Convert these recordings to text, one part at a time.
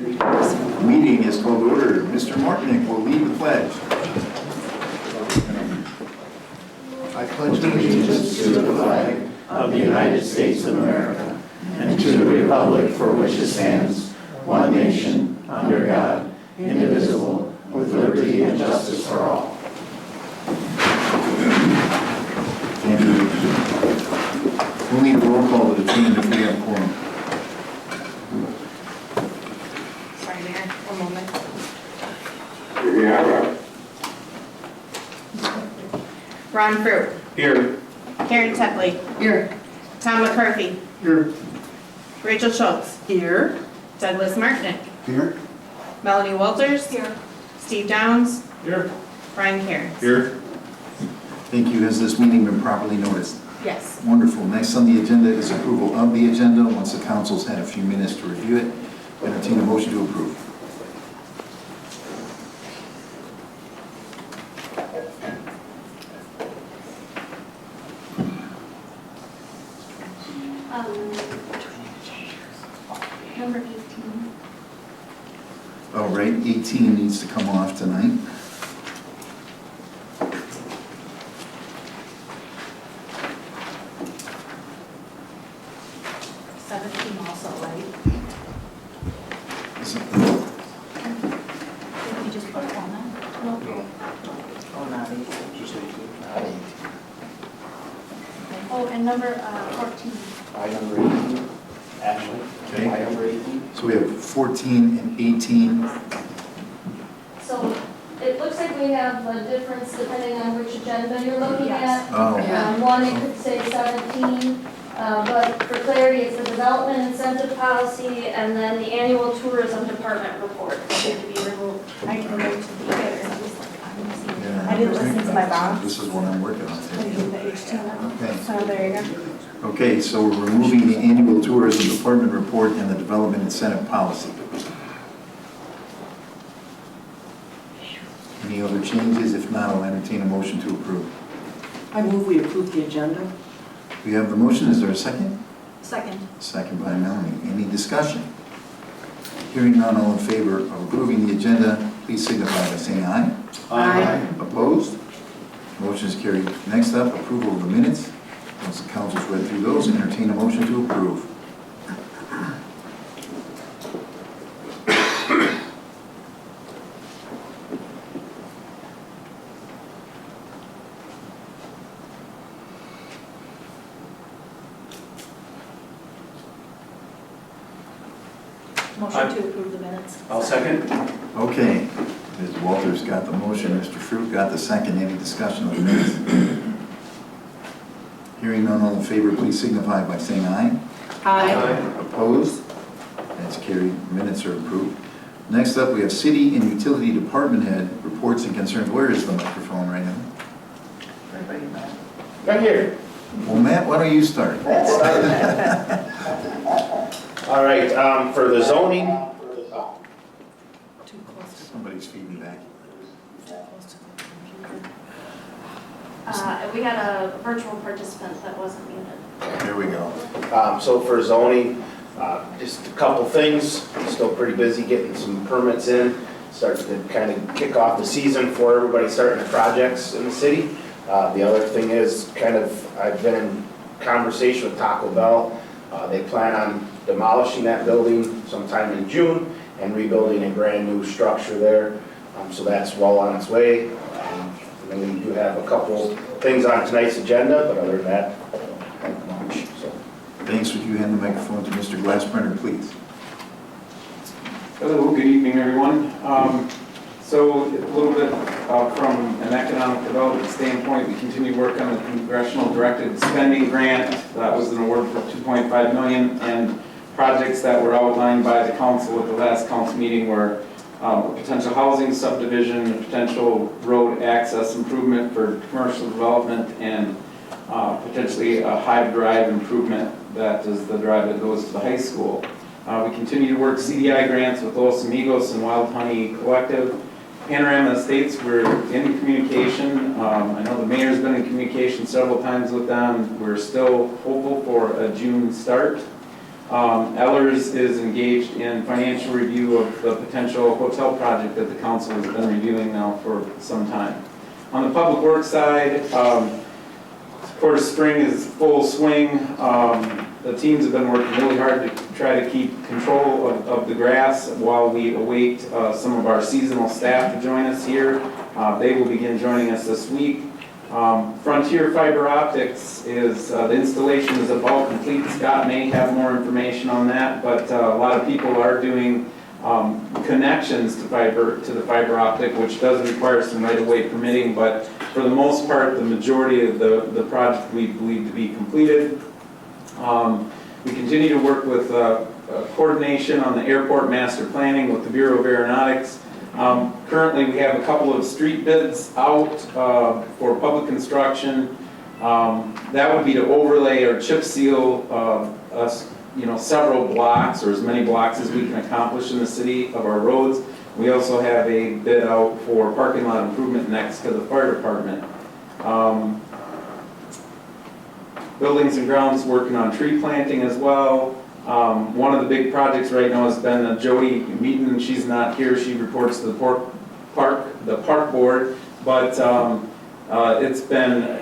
Meeting is called to order. Mr. Martinick will lead the pledge. I pledge allegiance to the flag of the United States of America and to the republic for which it stands, one nation, under God, indivisible, with liberty and justice for all. Thank you. We'll need a roll call to determine if we have a quorum. Sorry, Mayor, one moment. Ron Fruit. Here. Karen Tepley. Here. Tom McCarthy. Here. Rachel Schultz. Here. Douglas Martinick. Here. Melanie Walters. Here. Steve Downs. Here. Brian Cairns. Here. Thank you. Has this meeting been properly noticed? Yes. Wonderful. Next on the agenda is approval of the agenda. Once the council's had a few minutes to review it, entertain a motion to approve. Number 18. All right, 18 needs to come off tonight. Also, right? Is it- Did we just put on that? No. Oh, not 18. Just 18. Not 18. Oh, and number 14. By number 18. Ashley. Okay. By number 18. So we have 14 and 18. So it looks like we have a difference depending on which agenda you're looking at. Oh, One, it could say 17, but for clarity, it's the development incentive policy and then the annual tourism department report that need to be removed. I can go to the other. yeah. I didn't listen to my boss. This is what I'm working on today. Okay. So there you go. Okay, so we're removing the annual tourism department report and the development incentive policy. Any other changes? If not, I'll entertain a motion to approve. I move we approve the agenda. We have the motion. Is there a second? Second. Second by Melanie. Any discussion? Hearing none, all in favor of approving the agenda, please signify by saying aye. Aye. Opposed? Motion is carried. Next up, approval of the minutes. Once the council's read through those, entertain a motion to approve. Motion to approve the minutes. I'll second. Okay, Ms. Walters got the motion, Mr. Fruit got the second. Any discussion of the minutes? Hearing none, all in favor, please signify by saying aye. Aye. Opposed? That's carried. Minutes are approved. Next up, we have City and Utility Department Head reports and concerns. Where is the microphone right now? Right here. Well, Matt, why don't you start? All right, for the zoning, Too close to Somebody's feeding back. the computer. We had a virtual participant that wasn't muted. There we go. so for zoning, just a couple things. Still pretty busy getting some permits in, starting to kind of kick off the season for everybody starting the projects in the city. The other thing is I've been in conversation with Taco Bell. They plan on demolishing that building sometime in June and rebuilding a brand new structure there. So that's well on its way. And then we do have a couple things on tonight's agenda, but other than that, not much. So. Thanks. Would you hand the microphone to Mr. Glassprinter, please? Hello, good evening, everyone. So a little bit from an economic development standpoint, we continue to work on the congressional directed spending grant. That was an award for $2.5 million, and projects that were outlined by the council at the last council meeting were a potential housing subdivision, a potential road access improvement for commercial development, and potentially a Hive Drive improvement. That is the drive that goes to the high school. We continue to work CDI grants with Los Amigos and Wild Honey Collective. Panorama Estates, we're in communication. I know the mayor's been in communication several times with them. We're still hopeful for a June start. Ellers is engaged in financial review of the potential hotel project that the council has been reviewing now for some time. On the public works side, of course, spring is full swing. The teams have been working really hard to try to keep control of the grass while we await some of our seasonal staff to join us here. They will begin joining us this week. Frontier Fiber Optics is, the installation is about complete. Scott may have more information on that, but a lot of people are doing connections to the fiber optic, which does require some right-of-way permitting, but for the most part, the majority of the project we believe to be completed. We continue to work with coordination on the airport master planning with the Bureau of Aeronautics. Currently, we have a couple of street bids out for public construction. That would be to overlay or chip seal several blocks, or as many blocks as we can accomplish in the city of our roads. We also have a bid out for parking lot improvement next to the fire department. Buildings and grounds working on tree planting as well. One of the big projects right now has been Jody Meaton. She's not here. She reports to the park board, but it's been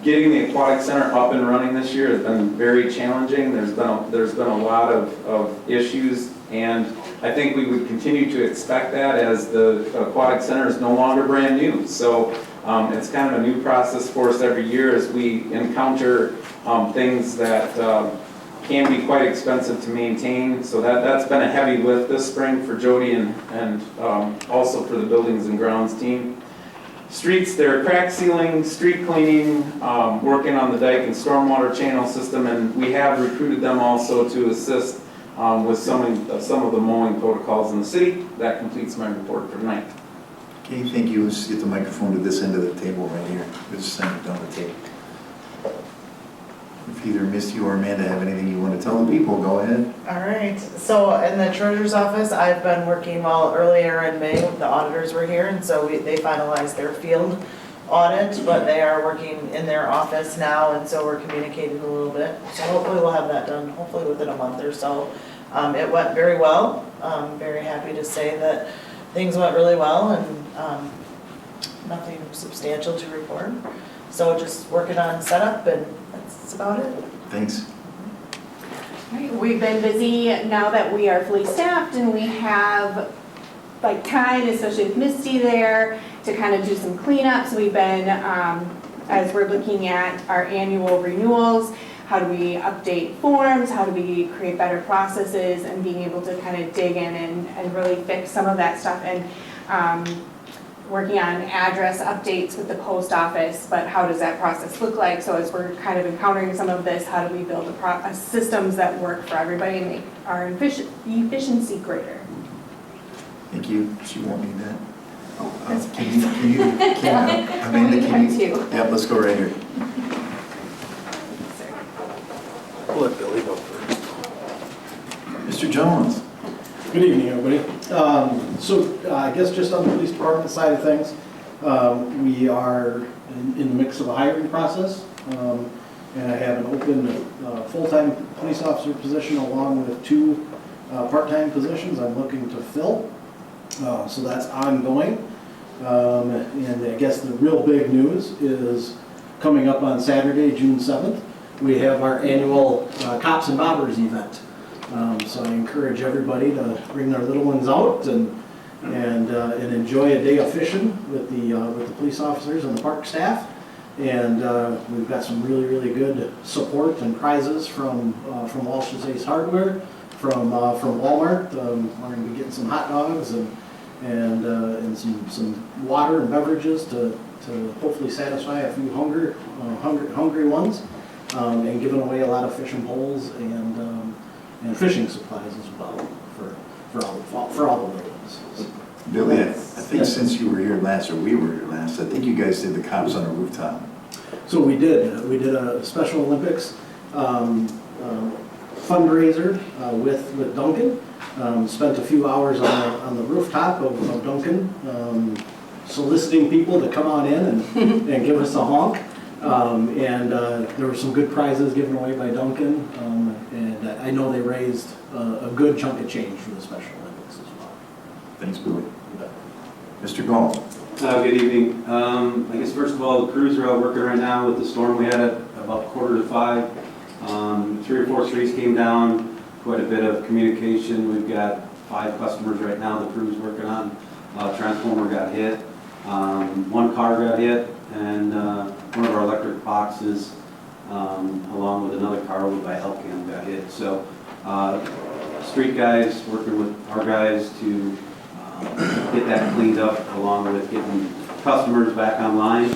getting the aquatic center up and running this year has been very challenging. There's been a lot of issues, and I think we would continue to expect that as the aquatic center is no longer brand new. So it's kind of a new process for us every year as we encounter things that can be quite expensive to maintain. So that's been a heavy lift this spring for Jody and also for the buildings and grounds team. Streets, they're crack sealing, street cleaning, working on the dike and stormwater channel system, and we have recruited them also to assist with some of the mowing protocols in the city. That completes my report for tonight. Okay, thank you. Let's get the microphone to this end of the table right here. Let's send it down the table. If either Misty or Amanda have anything you want to tell the people, go ahead. All right, so in the treasurer's office, I've been working earlier in May, the auditors were here, and so they finalized their field audit, but they are working in their office now, and so we're communicating a little bit. So hopefully we'll have that done, hopefully within a month or so. It went very well. I'm very happy to say that things went really well, and nothing substantial to report. So just working on setup, and that's about it. Thanks. We've been busy now that we are fully staffed and we have time, especially with Misty there, to kind of do some cleanups. We've been, as we're looking at our annual renewals, how do we update forms, how do we create better processes, and being able to kind of dig in and really fix some of that stuff. And working on address updates with the post office, but how does that process look like? So as we're kind of encountering some of this, how do we build systems that work for everybody and make our efficiency greater? Thank you. She won't need that. Oh, that's Amanda, can you? Yeah, let's go right here. We'll let Billy go first. Mr. Jones. Good evening, everybody. I guess just on the police department side of things, we are in the mix of a hiring process, and I have an open full-time police officer position along with 2 part-time positions I'm looking to fill. So that's ongoing. And I guess the real big news is coming up on Saturday, June 7th, we have our annual Cops and Bobbers event. So I encourage everybody to bring their little ones out and enjoy a day of fishing with the police officers and the park staff. And we've got some really good support and prizes from Walsh's Ace Hardware, from Walmart. We're going to be getting some hot dogs and some water and beverages to hopefully satisfy a few hungry ones, and giving away a lot of fishing poles and fishing supplies as well for all the little ones. Billy, I think since you were here last, or we were here last, I think you guys did the Cops on a Rooftop. So we did a Special Olympics fundraiser with Duncan. Spent a few hours on the rooftop of Duncan, soliciting people to come on in and give us a honk. And there were some good prizes given away by Duncan, and I know they raised a good chunk of change for the Special Olympics as well. Thanks, Billy. Mr. Gall. Good evening. I guess first of all, the crews are out working right now with the storm we had at about 4:45. 3 or 4 trees came down, quite a bit of communication. We've got 5 customers right now the crew's working on. Transformer got hit, 1 car got hit, and one of our electric boxes, along with another car over by Elkham, got hit. So street guys working with our guys to get that cleaned up, along with getting customers back online.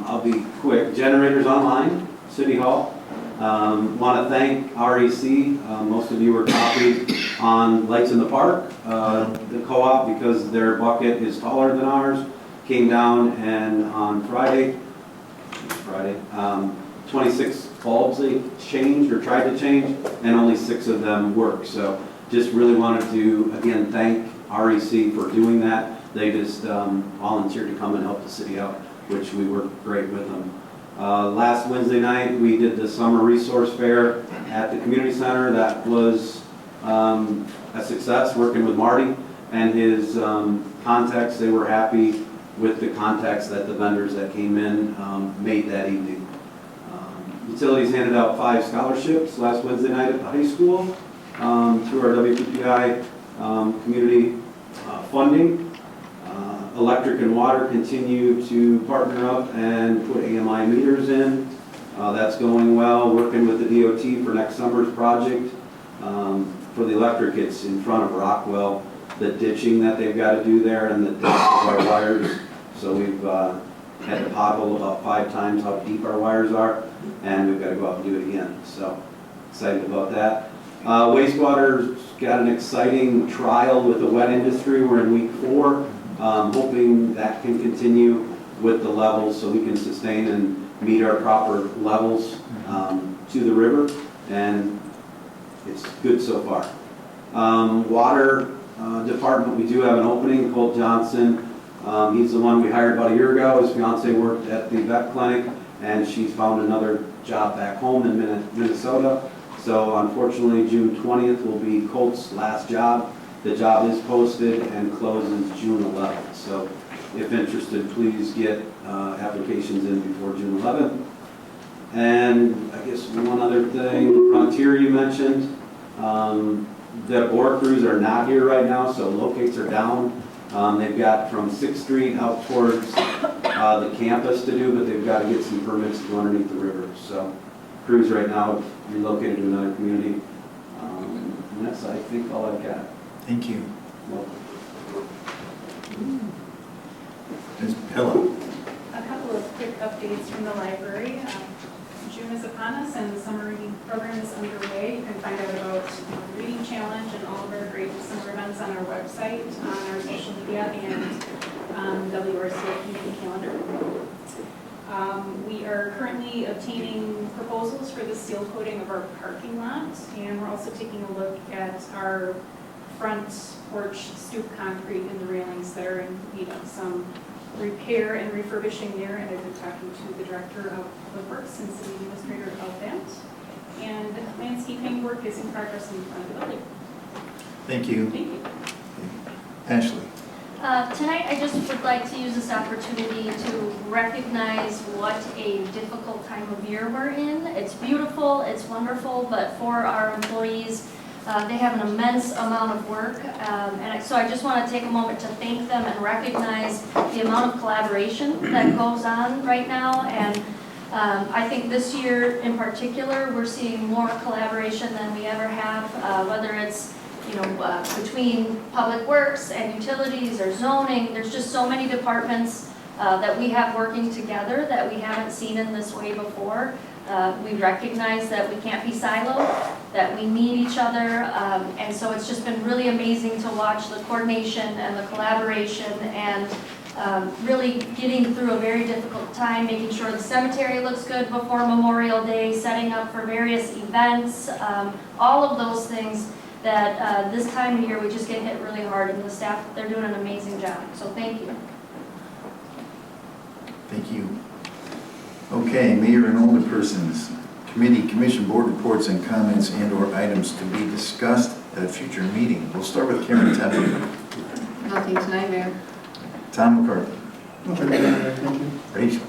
I'll be quick. Generators online, City Hall. Want to thank REC. Most of you were copied on Lights in the Park, the co-op, because their bucket is taller than ours. Came down, and on Friday, 26 bulbs they changed or tried to change, and only 6 of them worked. So just really wanted to, again, thank REC for doing that. They just volunteered to come and help the city out, which we worked great with them. Last Wednesday night, we did the summer resource fair at the community center. That was a success, working with Marty and his contacts. They were happy with the contacts that the vendors that came in made that evening. Utilities handed out 5 scholarships last Wednesday night at the high school through our WPPI community funding. Electric and water continue to partner up and put AMI meters in. That's going well, working with the DOT for next summer's project. For the electric, it's in front of Rockwell, the ditching that they've got to do there and the depth of our wires. So we've had to pothole about 5 times how deep our wires are, and we've got to go out and do it again. So excited about that. Wastewater's got an exciting trial with the wet industry. We're in week 4. Hoping that can continue with the levels so we can sustain and meet our proper levels to the river, and it's good so far. Water department, we do have an opening. Colt Johnson, he's the one we hired about a year ago. His fiance worked at the vet clinic, and she's found another job back home in Minnesota. So unfortunately, June 20th will be Colt's last job. The job is posted and closes June 11th. So if interested, please get applications in before June 11th. And I guess one other thing, Frontier you mentioned. The bore crews are not here right now, so locates are down. They've got from 6th Street out towards the campus to do, but they've got to get some permits to go underneath the river. So crews right now relocated to another community. And that's, I think, all I've got. Thank you. Ms. Pillow. A couple of quick updates from the library. June is upon us and the summer reading program is underway. You can find out about the reading challenge and all of our great summer events on our website, on our social media, and WRCA community calendar. We are currently obtaining proposals for the seal coating of our parking lot, and we're also taking a look at our front porch stoop concrete and the railings that are in need of some repair and refurbishing there, and I've been talking to the director of the works and city administrator about that. And landscaping work is in progress in front of the building. Thank you. Thank you. Ashley. Tonight, I just would like to use this opportunity to recognize what a difficult time of year we're in. It's beautiful, it's wonderful, but for our employees, they have an immense amount of work, so I just want to take a moment to thank them and recognize the amount of collaboration that goes on right now. And I think this year in particular, we're seeing more collaboration than we ever have, whether it's between public works and utilities or zoning. There's just so many departments that we have working together that we haven't seen in this way before. We recognize that we can't be siloed, that we need each other, and so it's just been really amazing to watch the coordination and the collaboration and really getting through a very difficult time, making sure the cemetery looks good before Memorial Day, setting up for various events, all of those things that this time of year we just get hit really hard, and the staff, they're doing an amazing job, so thank you. Thank you. Okay, mayor and older persons, committee, commission, board reports and comments and/or items to be discussed at a future meeting. We'll start with Karen Temple. Nothing tonight, Mayor. Tom McCarthy. Rachel.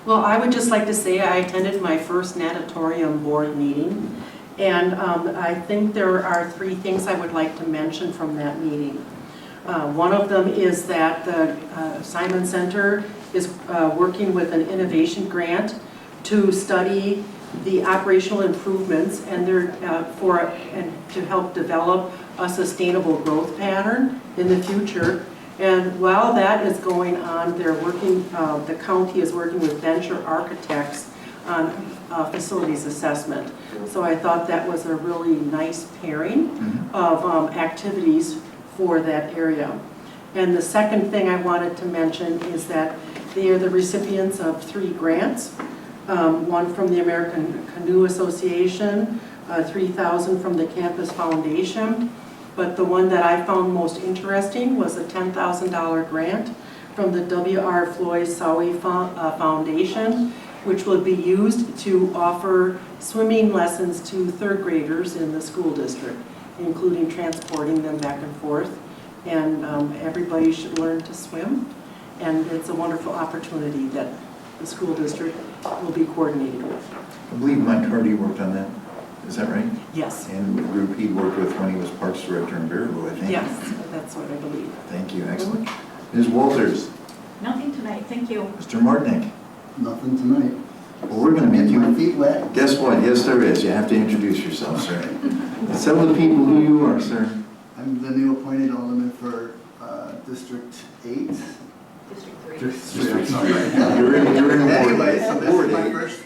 Well, I would just like to say I attended my first natatorium board meeting, and I think there are 3 things I would like to mention from that meeting. One of them is that the Richland Center is working with an innovation grant to study the operational improvements and to help develop a sustainable growth pattern in the future. And while that is going on, the county is working with venture architects on facilities assessment. So I thought that was a really nice pairing of activities for that area. And the second thing I wanted to mention is that they are the recipients of 3 grants. One from the American Canoe Association, $3,000 from the Campus Foundation. But the one that I found most interesting was a $10,000 grant from the W.R. Floyd Sowie Foundation, which will be used to offer swimming lessons to 3rd graders in the school district, including transporting them back and forth. And everybody should learn to swim. And it's a wonderful opportunity that the school district will be coordinated with. I believe Mike Hardy worked on that. Is that right? Yes. And the group he worked with when he was Parks Director in Baraboo, I think. Yes, that's what I believe. Thank you, excellent. Ms. Walters. Nothing tonight, thank you. Mr. Martinick. Nothing tonight. Well, we're going to make Get my you. feet wet. Guess what? Yes, there is. You have to introduce yourself, sir. Tell the people who you are, sir. I'm the new appointed alderman for District 8. District 3. I'm sorry. You're in Anyway, so this Ward is my eight. first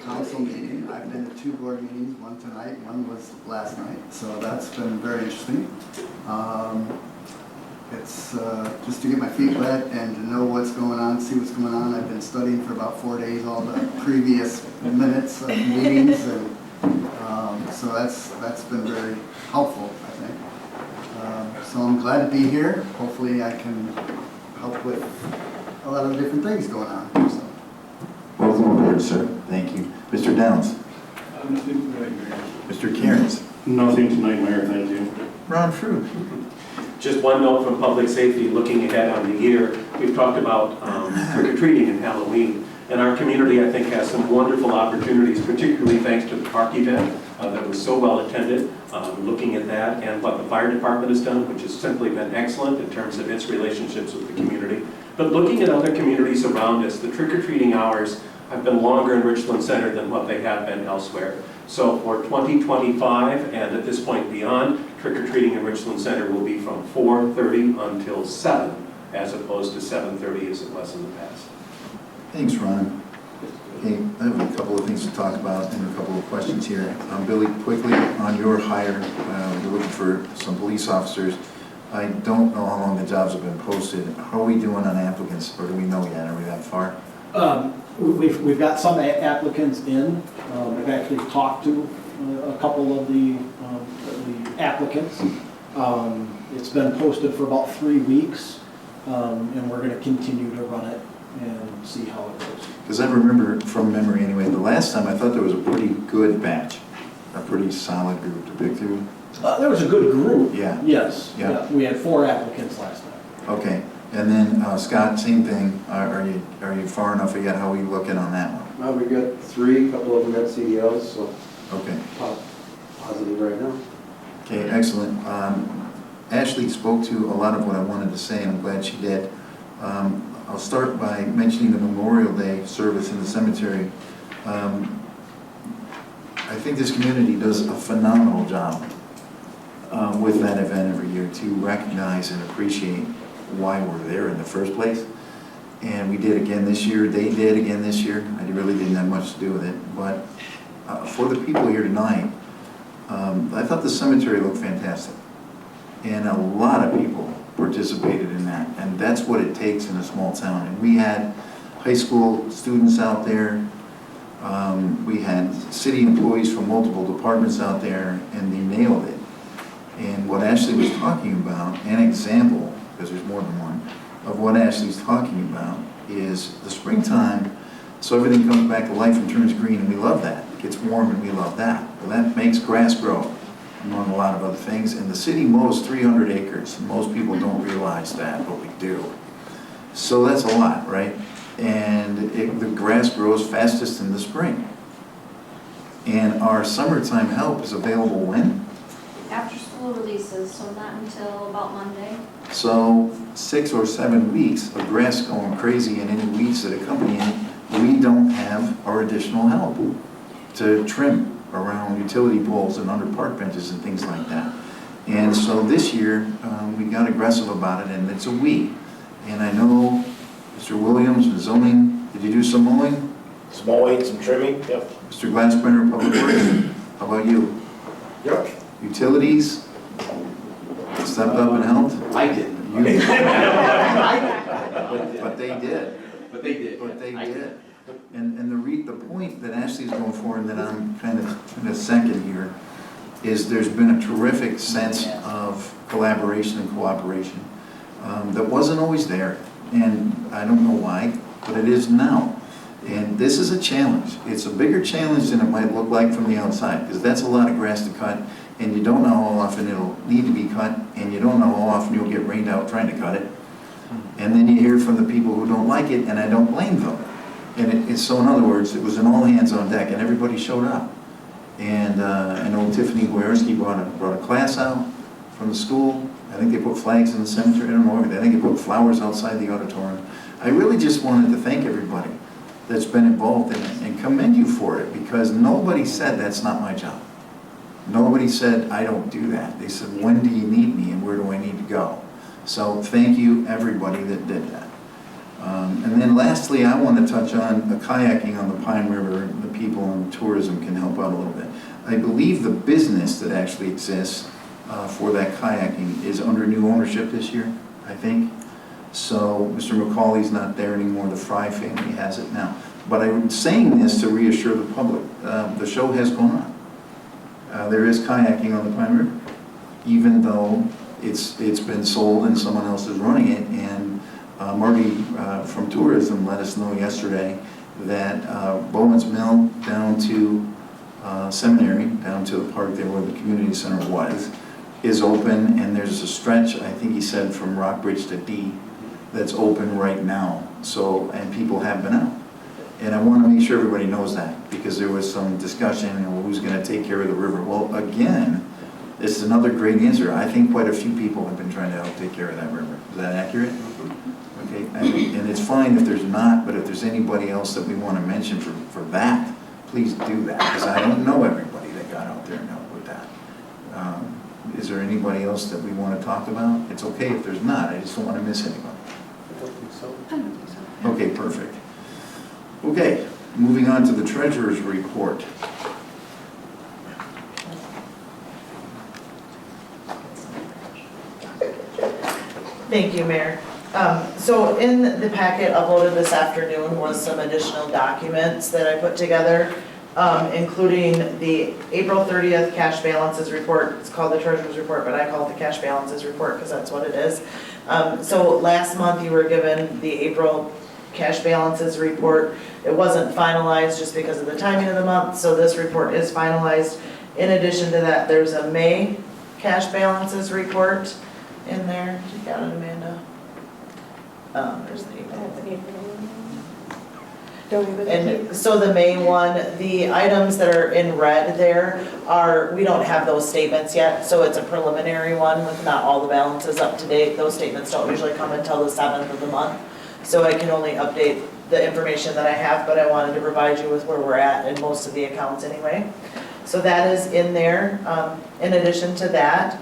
council meeting. I've been to 2 board meetings, one tonight, one was last night, so that's been very interesting. It's just to get my feet wet and to know what's going on, see what's going on. I've been studying for about 4 days all the previous minutes of meetings, and so that's been very helpful, I think. So I'm glad to be here. Hopefully I can help with a lot of different things going on. So. Welcome aboard, sir. Thank you. Mr. Downs. Nothing tonight, Mayor. Mr. Cairns. Nothing tonight, Mayor, thank you. Ron Fruit. Just one note from public safety, looking ahead on the year, we've talked about trick-or-treating and Halloween. And our community, I think, has some wonderful opportunities, particularly thanks to the park event that was so well attended. Looking at that and what the fire department has done, which has simply been excellent in terms of its relationships with the community. But looking at other communities around us, the trick-or-treating hours have been longer in Richland Center than what they have been elsewhere. So for 2025 and at this point beyond, trick-or-treating in Richland Center will be from 4:30 until 7, as opposed to 7:30 as it was in the past. Thanks, Ron. Okay, I have a couple of things to talk about and a couple of questions here. Billy, quickly on your hire, you're looking for some police officers. I don't know how long the jobs have been posted. How are we doing on applicants, or do we know yet? Are we that far? We've got some applicants in. I've actually talked to a couple of the applicants. It's been posted for about 3 weeks, and we're going to continue to run it and see how it goes. Because I remember from memory anyway, the last time I thought there was a pretty good batch, a pretty solid group to pick through. There was a good group. Yeah. Yes. Yeah. We had 4 applicants last time. Okay, and then Scott, same thing. Are you far enough yet? How are you looking on that one? We've got 3, a couple of them got CDLs, so Okay. positive right now. Okay, excellent. Ashley spoke to a lot of what I wanted to say, and I'm glad she did. I'll start by mentioning the Memorial Day service in the cemetery. I think this community does a phenomenal job with that event every year to recognize and appreciate why we're there in the first place. And we did again this year. They did again this year. I really didn't have much to do with it. But for the people here tonight, I thought the cemetery looked fantastic. And a lot of people participated in that. And that's what it takes in a small town. And we had high school students out there. We had city employees from multiple departments out there, and they nailed it. And what Ashley was talking about, an example, because there's more than one, of what Ashley's talking about is the springtime So everything comes back to life and turns green, and we love that. It gets warm, and we love that. Well, that makes grass grow, among a lot of other things. And the city mows 300 acres. Most people don't realize that, but we do. So that's a lot, right? And the grass grows fastest in the spring. And our summertime help is available when? After school releases, so not until about Monday. So 6 or 7 weeks of grass going crazy and any weeds that accompany it, we don't have our additional help to trim around utility poles and under park benches and things like that. And so this year, we got aggressive about it, and it's a we. And I know Mr. Williams, the zoning, did you do some mowing? Some mowing, some trimming, yep. Mr. Glassbrenner, Public Works, how about you? Yep. Utilities, stepped up and helped? I didn't. You did. I But they did. But they did. But they I did. And the point that Ashley's going for, and that I'm kind of in a second here, is there's been a terrific sense of collaboration and cooperation that wasn't always there. And I don't know why, but it is now. And this is a challenge. It's a bigger challenge than it might look like from the outside, because that's a lot of grass to cut, and you don't know how often it'll need to be cut, and you don't know how often you'll get rained out trying to cut it. And then you hear from the people who don't like it, and I don't blame them. And so in other words, it was an all hands on deck, and everybody showed up. And I know Tiffany Wierski brought a class out from the school. I think they put flags in the cemetery. I don't know. I think they put flowers outside the auditorium. I really just wanted to thank everybody that's been involved in it and commend you for it, because nobody said that's not my job. Nobody said I don't do that. They said, when do you need me and where do I need to go? So thank you, everybody that did that. And then lastly, I want to touch on the kayaking on the Pine River. The people in tourism can help out a little bit. I believe the business that actually exists for that kayaking is under new ownership this year, I think. So Mr. McCauley's not there anymore. The Fry family has it now. But I'm saying this to reassure the public. The show has gone on. There is kayaking on the Pine River, even though it's been sold and someone else is running it. And Marty from tourism let us know yesterday that Bowen's Mill down to Seminary, down to the park there where the community center was, is open, and there's a stretch, I think he said, from Rockbridge to D that's open right now. So, and people have been out. And I want to make sure everybody knows that, because there was some discussion, you know, who's going to take care of the river. Well, again, this is another great answer. I think quite a few people have been trying to help take care of that river. Is that accurate? Okay, and it's fine if there's not, but if there's anybody else that we want to mention for that, please do that, because I don't know everybody that got out there and helped with that. Is there anybody else that we want to talk about? It's okay if there's not, I just don't want to miss anybody. I don't think so. I don't think so. Okay, perfect. Okay, moving on to the treasurer's report. Thank you, Mayor. So in the packet uploaded this afternoon was some additional documents that I put together, including the April 30th cash balances report. It's called the treasurer's report, but I call it the cash balances report because that's what it is. So last month you were given the April cash balances report. It wasn't finalized just because of the timing of the month, so this report is finalized. In addition to that, there's a May cash balances report in there. You got it, Amanda? There's the April. And so the May one, the items that are in red there are, we don't have those statements yet, so it's a preliminary one with not all the balances up to date. Those statements don't usually come until the 7th of the month. So I can only update the information that I have, but I wanted to provide you with where we're at in most of the accounts anyway. So that is in there. In addition to that,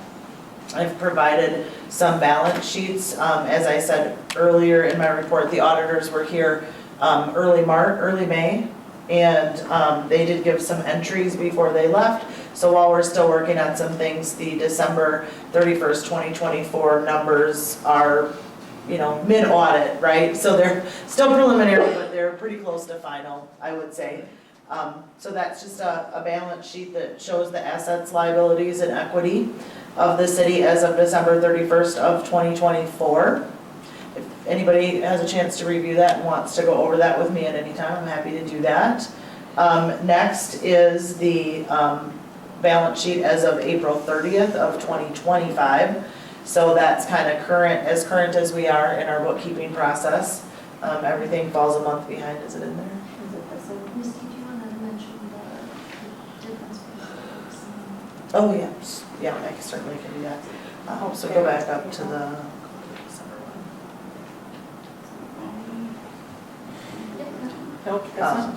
I've provided some balance sheets. As I said earlier in my report, the auditors were here early May, and they did give some entries before they left. So while we're still working on some things, the December 31st, 2024 numbers are, you know, mid-audit, right? So they're still preliminary, but they're pretty close to final, I would say. So that's just a balance sheet that shows the assets, liabilities, and equity of the city as of December 31st of 2024. anybody has a chance to review that and wants to go over that with me at any time, I'm happy to do that. Next is the balance sheet as of April 30th of 2025. So that's kind of current as we are in our bookkeeping process. Everything falls a month behind. Is it in there? Is it this one? Misty, do you want to mention the difference between? Oh, yes. Yeah, I certainly can do that. So go back up to the December one. Nope, that's not.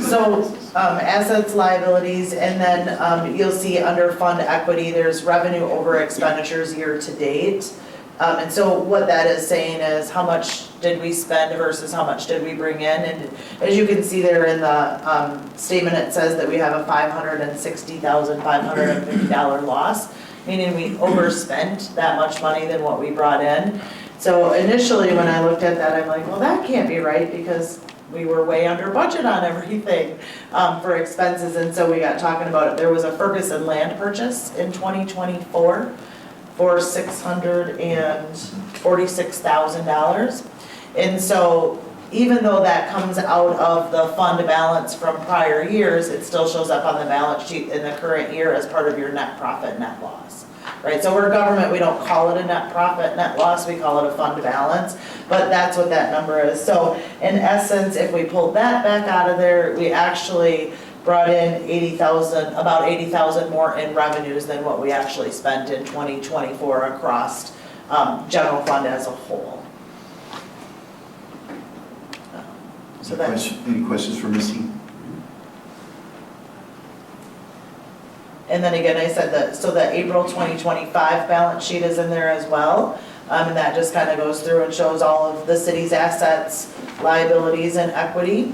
So, assets, liabilities, and then, you'll see under fund equity, there's revenue over expenditures year to date. And so what that is saying is how much did we spend versus how much did we bring in? And as you can see there in the, statement, it says that we have a $560,550 loss, meaning we overspent that much money than what we brought in. So initially, when I looked at that, I'm like, well, that can't be right because we were way under budget on everything for expenses, and so we got talking about it. There was a Ferguson land purchase in 2024 for $646,000. And so even though that comes out of the fund balance from prior years, it still shows up on the balance sheet in the current year as part of your net profit, net loss. Right, so we're government, we don't call it a net profit, net loss, we call it a fund balance, but that's what that number is. So in essence, if we pulled that back out of there, we actually brought in about 80,000 more in revenues than what we actually spent in 2024 across general fund as a whole. So that's. Any questions for Missy? And then again, I said that, so the April 2025 balance sheet is in there as well. And that just kind of goes through and shows all of the city's assets, liabilities, and equity.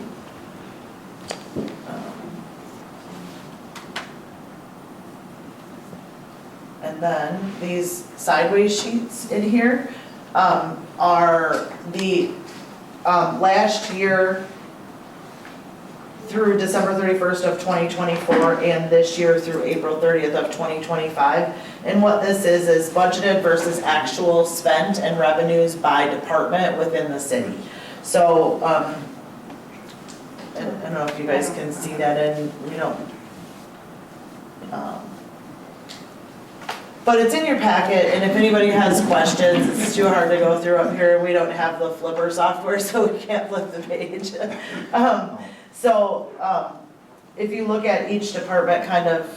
And then these sideways sheets in here are the last year through December 31st of 2024 and this year through April 30th of 2025. And what this is budgeted versus actual spent and revenues by department within the city. So, I don't know if you guys can see that in, but it's in your packet, and if anybody has questions, it's too hard to go through up here. We don't have the flipper software, so we can't flip the page. If you look at each department kind of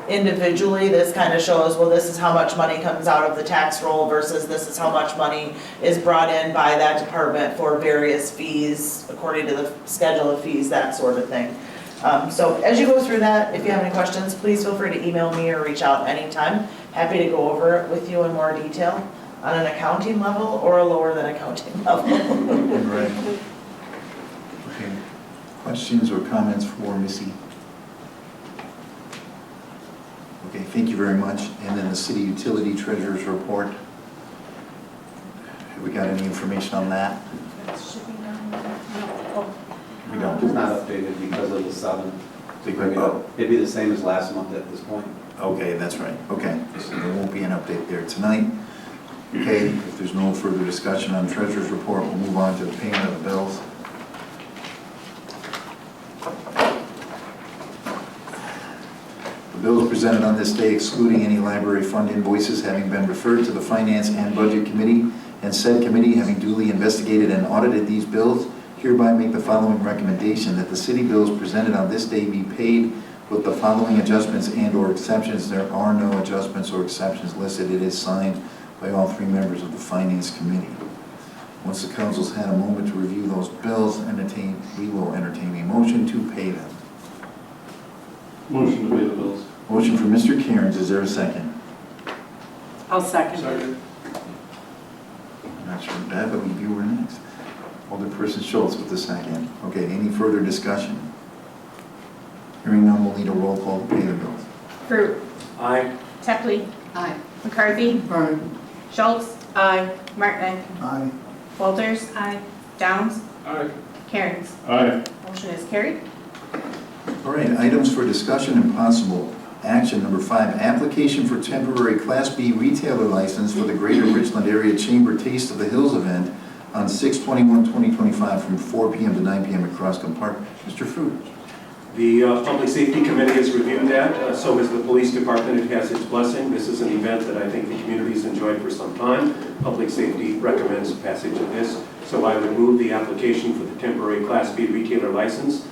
individually, this kind of shows, well, this is how much money comes out of the tax roll versus this is how much money is brought in by that department for various fees, according to the schedule of fees, that sort of thing. So as you go through that, if you have any questions, please feel free to email me or reach out anytime. Happy to go over it with you in more detail on an accounting level or a lower than accounting level. Right. Okay. Questions or comments for Missy? Okay, thank you very much. And then the city utility treasurer's report. Have we got any information on that? We don't. It's not updated because of the 7th. It'd be the same as last month at this point. Okay, that's right. Okay, so there won't be an update there tonight. Okay, if there's no further discussion on treasurer's report, we'll move on to the payment of the bills. The bills presented on this day, excluding any library fund invoices, having been referred to the Finance and Budget Committee, and said committee having duly investigated and audited these bills, hereby make the following recommendation, that the city bills presented on this day be paid with the following adjustments and/or exceptions. There are no adjustments or exceptions listed. It is signed by all 3 members of the Finance Committee. Once the council's had a moment to review those bills, we will entertain a motion to pay them. Motion to pay the bills. Motion for Mr. Cairns, is there a second? I'll second. Second. I'm not sure, Bev, but you were next. Alderperson Schultz with the second. Okay, any further discussion? Hearing none, we'll need a roll call to pay the bills. Fruit. Aye. Tepley. Aye. McCarthy. Aye. Schultz. Aye. Martin. Aye. Walters. Aye. Downs. Aye. Cairns. Aye. Motion is carried. All right, items for discussion and possible action. Number 5, application for temporary Class B retailer license for the Greater Richland Area Chamber Taste of the Hills event on 6/21/2025 from 4 p.m. to 9 p.m. at Croscom Park. Mr. Fruit. The Public Safety Committee has reviewed that, so has the Police Department. It has its blessing. This is an event that I think the community has enjoyed for some time. Public Safety recommends passage of this, so I would move the application for the temporary Class B retailer license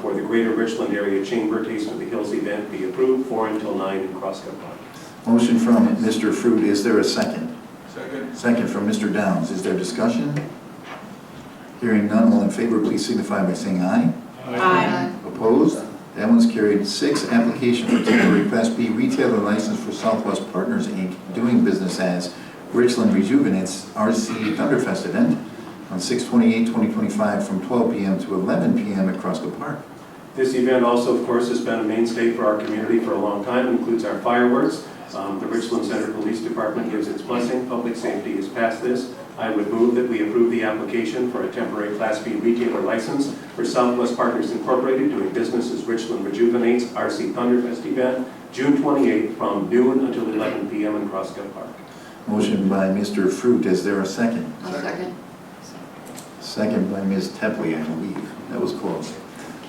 for the Greater Richland Area Chamber Taste of the Hills event be approved 4 until 9 in Croscom Park. Motion from Mr. Fruit. Is there a second? Second. Second from Mr. Downs. Is there discussion? Hearing none, all in favor, please signify by saying aye. Aye. Opposed? That one's carried. 6, application for temporary Class B retailer license for Southwest Partners, Inc., doing business as Richland Rejuvenates RC Thunderfest event on 6/28/2025 from 12 p.m. to 11 p.m. at Crosco Park. This event also, of course, has been a mainstay for our community for a long time. It includes our fireworks. The Richland Center Police Department gives its blessing. Public Safety has passed this. I would move that we approve the application for a temporary Class B retailer license for Southwest Partners Incorporated, doing business as Richland Rejuvenates RC Thunderfest event, June 28th from noon until 11 p.m. in Crosco Park. Motion by Mr. Fruit. Is there a second? I'll second. Second by Ms. Tepley, I believe. That was close.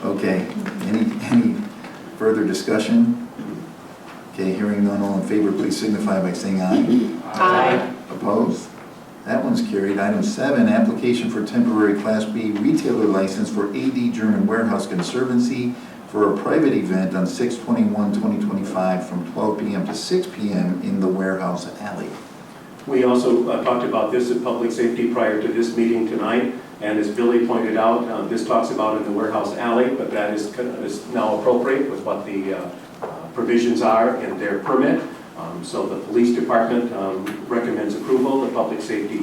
Okay, any further discussion? Okay, hearing none, all in favor, please signify by saying aye. Aye. Opposed? That one's carried. Item 7, application for temporary Class B retailer license for AD German Warehouse Conservancy for a private event on 6/21/2025 from 12 p.m. to 6 p.m. in the Warehouse Alley. We also talked about this at Public Safety prior to this meeting tonight, and as Billy pointed out, this talks about in the Warehouse Alley, but that is now appropriate with what the provisions are in their permit. So the Police Department recommends approval. The Public Safety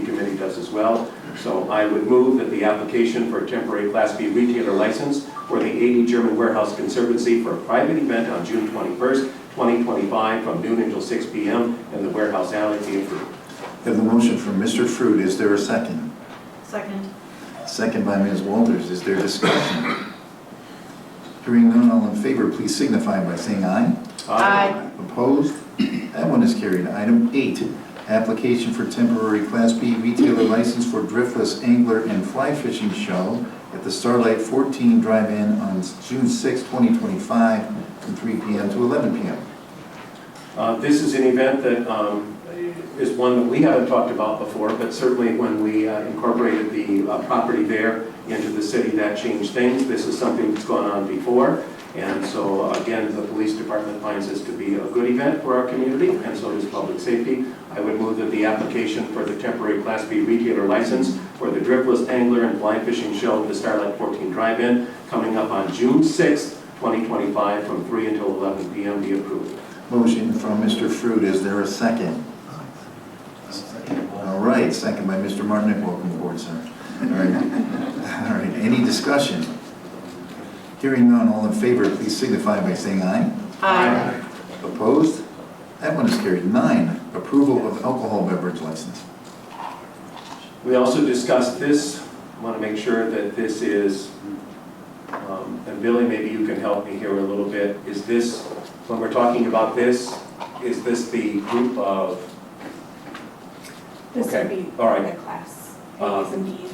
Committee does as well. So I would move that the application for a temporary Class B retailer license for the AD German Warehouse Conservancy for a private event on June 21st, 2025 from noon until 6 p.m. in the Warehouse Alley be approved. We have the motion from Mr. Fruit. Is there a second? Second. Second by Ms. Walters. Is there discussion? Hearing none, all in favor, please signify by saying aye. Aye. Opposed? That one is carried. Item 8, application for temporary Class B retailer license for driftless angler and fly fishing show at the Starlight 14 Drive-In on June 6, 2025 from 3 p.m. to 11 p.m. This is an event that is one that we haven't talked about before, but certainly when we incorporated the property there into the city, that changed things. This is something that's gone on before. And so, again, the Police Department finds this to be a good event for our community, and so does Public Safety. I would move that the application for the temporary Class B retailer license for the driftless angler and fly fishing show at the Starlight 14 Drive-In coming up on June 6th, 2025 from 3 until 11 p.m. be approved. Motion from Mr. Fruit. Is there a second? All right, second by Mr. Martinek. Welcome aboard, sir. All right. All right, any discussion? Hearing none, all in favor, please signify by saying aye. Aye. Opposed? That one is carried. 9, approval of alcohol beverage license. We also discussed this. I want to make sure that this is, and Billy, maybe you can help me here a little bit. Is this, when we're talking about this, is this the group of? This would be all right. the class, A's and B's.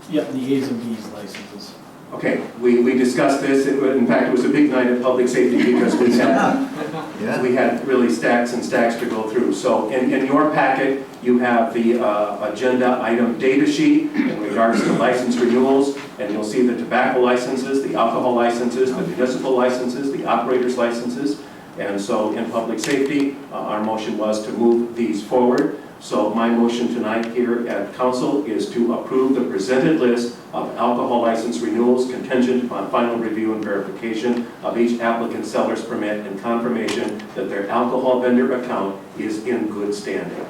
Yep, the A's and B's licenses. Okay, we discussed this. In fact, it was a big night of Public Safety because we had really stacks and stacks to go through. So in your packet, you have the agenda item data sheet in regards to license renewals, and you'll see the tobacco licenses, the alcohol licenses, the municipal licenses, the operator's licenses. And so in Public Safety, our motion was to move these forward. So my motion tonight here at Council is to approve the presented list of alcohol license renewals contingent upon final review and verification of each applicant's seller's permit and confirmation that their alcohol vendor account is in good standing.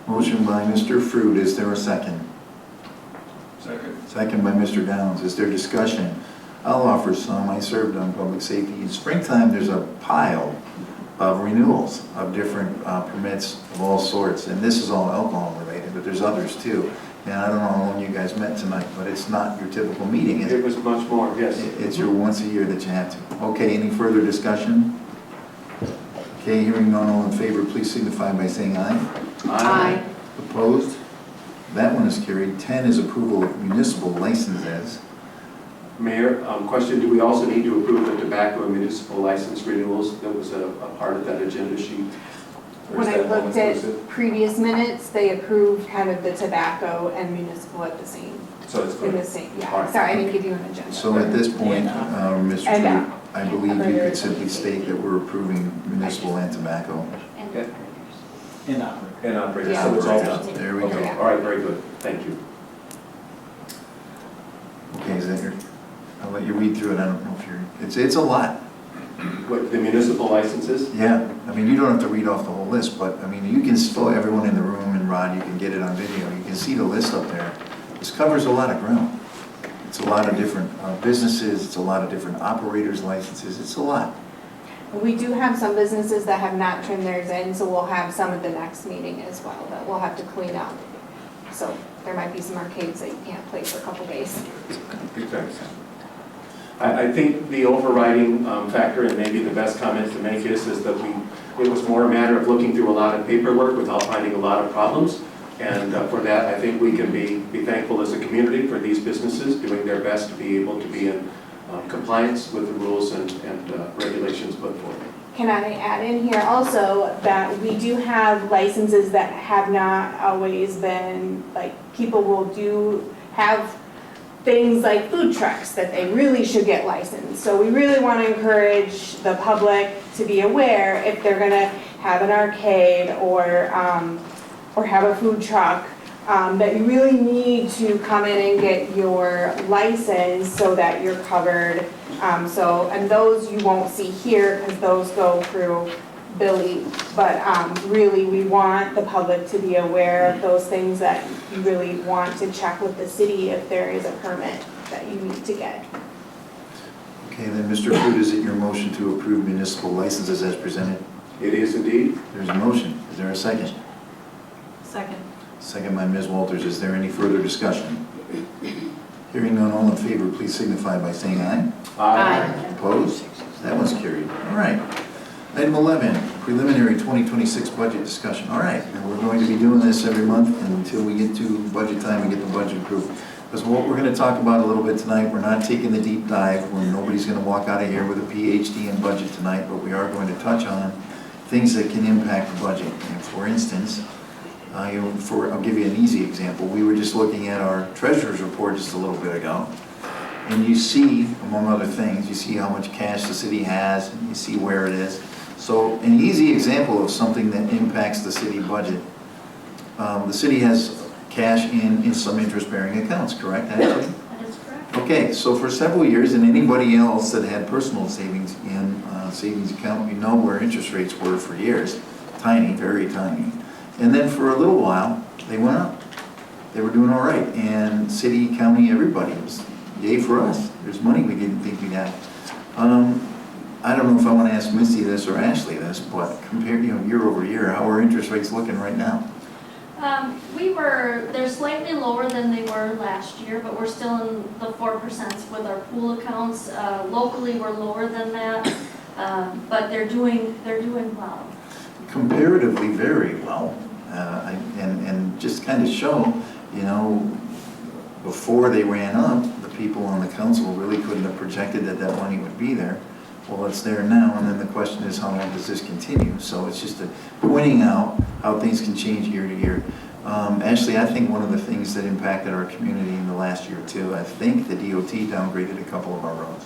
Motion by Mr. Fruit. Is there a second? Second. Second by Mr. Downs. Is there discussion? I'll offer some. I served on Public Safety. In springtime, there's a pile of renewals of different permits of all sorts, and this is all alcohol related, but there's others too. And I don't know how long you guys met tonight, but it's not your typical meeting, is it? It was much more, yes. It's your once a year that you have to. Okay, any further discussion? Okay, hearing none, all in favor, please signify by saying aye. Aye. Opposed? That one is carried. 10 is approval of municipal licenses. Mayor, question, do we also need to approve the tobacco and municipal license renewals? That was a part of that agenda sheet. Or When is I that looked at all-inclusive? previous minutes, they approved kind of the tobacco and municipal at the same, So it's in good. the same, All yeah. right. Sorry, I didn't give you an agenda. So at this point, Mr. And, Troop, I believe you could simply state that we're approving municipal and tobacco. And Okay. And operate. And operators, Yeah. so it's all done. There we Okay, go. all right, very good, thank you. Okay, is that your, I'll let you read through it. I don't know if you're, it's a lot. What, the municipal licenses? Yeah, I mean, you don't have to read off the whole list, but I mean, you can still, everyone in the room, and Rod, you can get it on video, you can see the list up there. This covers a lot of ground. It's a lot of different businesses, it's a lot of different operators' licenses, it's a lot. We do have some businesses that have not turned theirs in, so we'll have some at the next meeting as well that we'll have to clean up. So there might be some arcades that you can't play for a couple days. Exactly. I think the overriding factor, and maybe the best comment to make is that it was more a matter of looking through a lot of paperwork without finding a lot of problems. And for that, I think we can be thankful as a community for these businesses doing their best to be able to be in compliance with the rules and regulations put forward. Can I add in here also that we do have licenses that have not always been, like, people will have things like food trucks that they really should get licensed. So we really want to encourage the public to be aware if they're going to have an arcade or have a food truck, that you really need to come in and get your license so that you're covered. And those you won't see here because those go through Billy. But really, we want the public to be aware of those things that you really want to check with the city if there is a permit that you need to get. Okay, then, Mr. Food, is it your motion to approve municipal licenses as presented? It is indeed. There's a motion. Is there a second? Second. Second by Ms. Walters. Is there any further discussion? Hearing none, all in favor, please signify by saying aye. Aye. Opposed? That one's carried. All right. Item 11, preliminary 2026 budget discussion. All right, and we're going to be doing this every month until we get to budget time and get the budget approved. Because what we're going to talk about a little bit tonight, we're not taking the deep dive, where nobody's going to walk out of here with a PhD in budget tonight, but we are going to touch on things that can impact the budget. And for instance, I'll give you an easy example. We were just looking at our treasurer's report just a little bit ago. And you see, among other things, you see how much cash the city has, and you see where it is. So an easy example of something that impacts the city budget. The city has cash in some interest-bearing accounts, correct, Ashley? That is correct. Okay, so for several years, and anybody else that had personal savings in savings account, you know where interest rates were for years. Tiny, very tiny. And then for a little while, they went up. They were doing all right. And city, county, everybody was, yay for us. There's money we didn't think we'd have. I don't know if I want to ask Misty this or Ashley this, but compared, year over year, how are interest rates looking right now? They're slightly lower than they were last year, but we're still in the 4% with our pool accounts. Locally, we're lower than that, but they're doing well. Comparatively very well. And just kind of show, before they ran up, the people on the council really couldn't have projected that that money would be there. Well, it's there now, and then the question is, how long does this continue? So it's just pointing out how things can change year to year. Ashley, I think one of the things that impacted our community in the last year or two, I think the DOT downgraded a couple of our roads.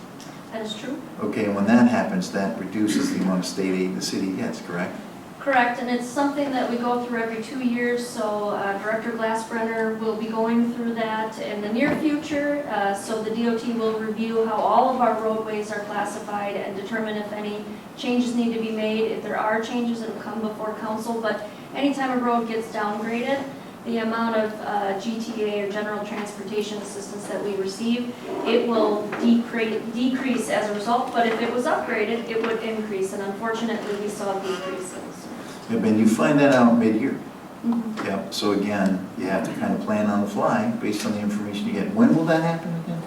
That is true. Okay, and when that happens, that reduces the amount of state aid the city gets, correct? Correct, and it's something that we go through every 2 years, so Director Glassbrenner will be going through that in the near future. So the DOT will review how all of our roadways are classified and determine if any changes need to be made. If there are changes, it'll come before council, but anytime a road gets downgraded, the amount of GTA or general transportation assistance that we receive, it will decrease as a result, but if it was upgraded, it would increase, and unfortunately, we saw decreases. And you find that out mid-year. Mhm. Yep, so again, you have to kind of plan on the fly based on the information you get. When will that happen again?